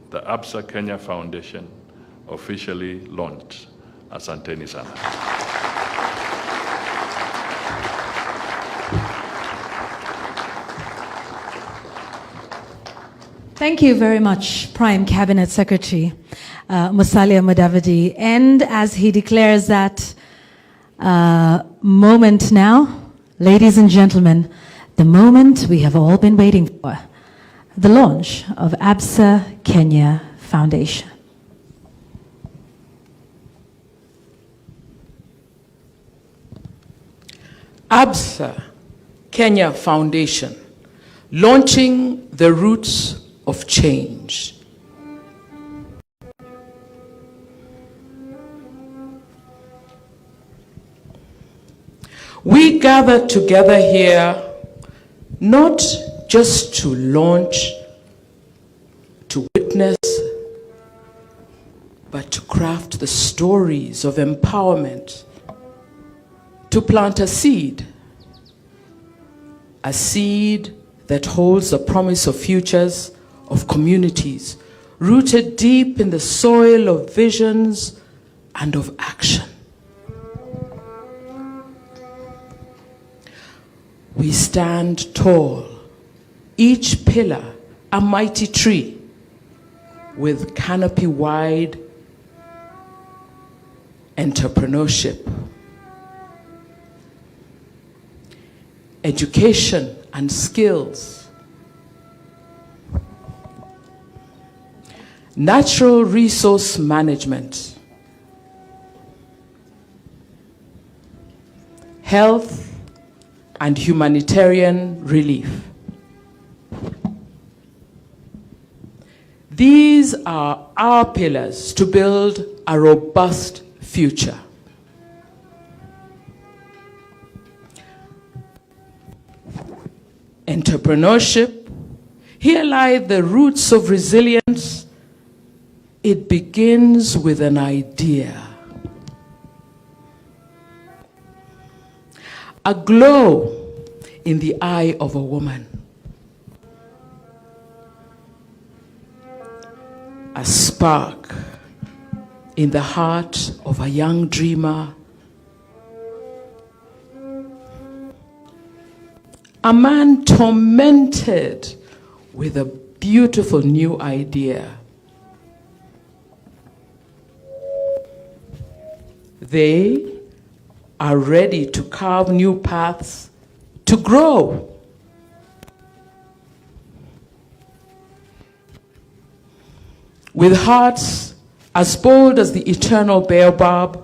T: the ABSA Kenya Foundation officially launched. Asanteni sana.
B: Thank you very much, Prime Cabinet Secretary Musalia Mudavadi. And as he declares that moment now, ladies and gentlemen, the moment we have all been waiting for, the launch of ABSA Kenya Foundation.
U: ABSA Kenya Foundation, launching the roots of change. We gather together here not just to launch, to witness, but to craft the stories of empowerment, to plant a seed that holds the promise of futures of communities rooted deep in the soil of visions and of action. We stand tall, each pillar a mighty tree with canopy-wide entrepreneurship, education and skills, natural resource management, health and humanitarian relief. These are our pillars to build a robust future. Entrepreneurship, here lie the roots of resilience. It begins with an idea. A glow in the eye of a woman. A spark in the heart of a young dreamer. A man tormented with a beautiful new idea. They are ready to carve new paths to grow. With hearts as bold as the eternal baobab,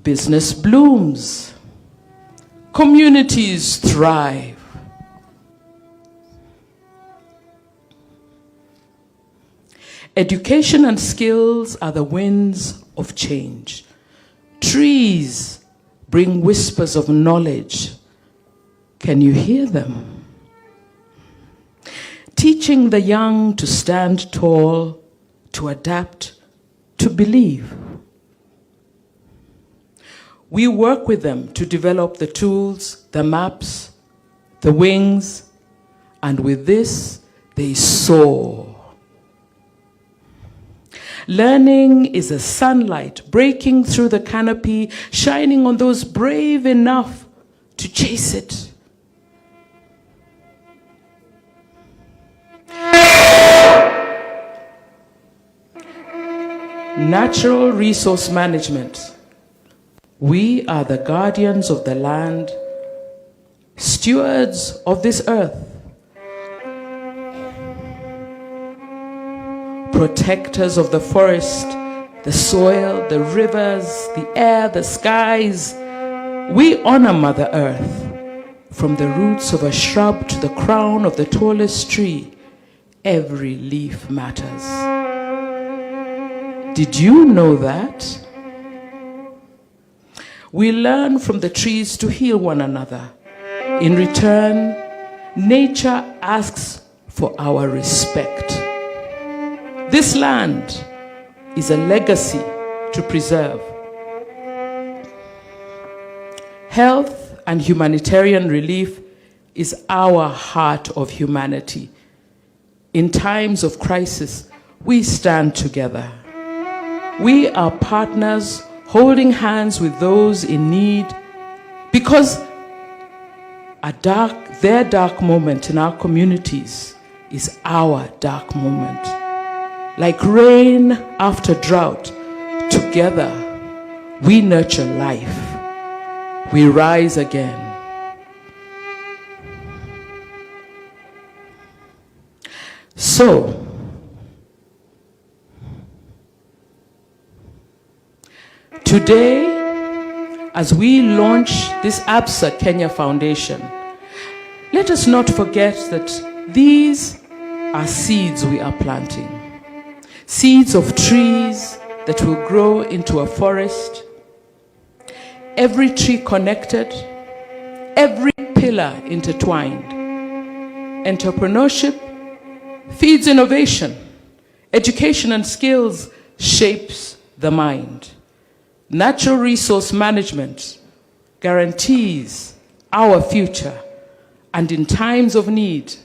U: business blooms, communities thrive. Education and skills are the winds of change. Trees bring whispers of knowledge. Can you hear them? Teaching the young to stand tall, to adapt, to believe. We work with them to develop the tools, the maps, the wings, and with this, they soar. Learning is a sunlight breaking through the canopy, shining on those brave enough to chase it. Natural resource management. We are the guardians of the land, stewards of this earth, protectors of the forest, the soil, the rivers, the air, the skies. We honor Mother Earth. From the roots of a shrub to the crown of the tallest tree, every leaf matters. Did you know that? We learn from the trees to heal one another. In return, nature asks for our respect. This land is a legacy to preserve. Health and humanitarian relief is our heart of humanity. In times of crisis, we stand together. We are partners holding hands with those in need because their dark moment in our communities is our dark moment. Like rain after drought, together we nurture life. We rise again. So, today, as we launch this ABSA Kenya Foundation, let us not forget that these are seeds we are planting. Seeds of trees that will grow into a forest. Every tree connected, every pillar intertwined. Entrepreneurship feeds innovation. Education and skills shapes the mind. Natural resource management guarantees our future, and in times of need,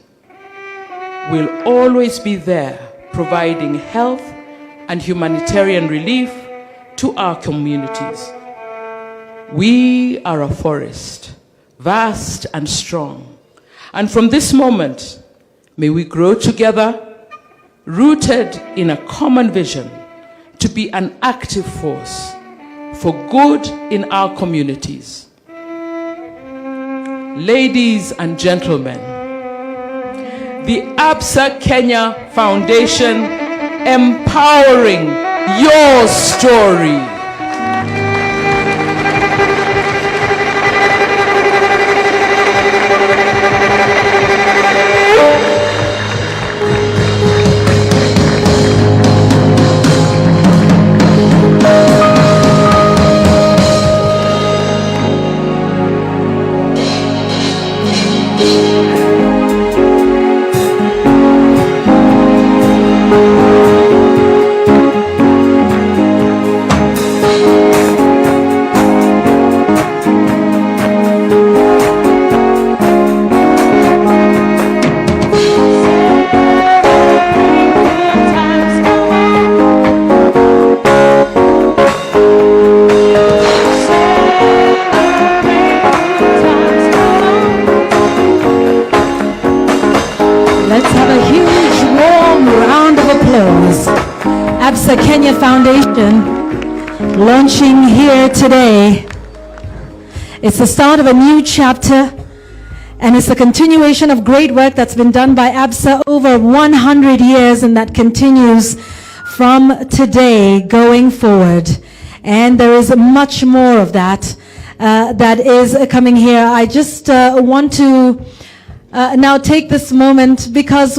U: will always be there providing health and humanitarian relief to our communities. We are a forest, vast and strong, and from this moment, may we grow together, rooted in a common vision to be an active force for good in our communities. Ladies and gentlemen, the ABSA Kenya Foundation, empowering your story. ABSA Kenya Foundation launching here today. It's the start of a new chapter, and it's a continuation of great work that's been done by ABSA over 100 years, and that continues from today going forward. And there is much more of that that is coming here. I just want to now take this moment because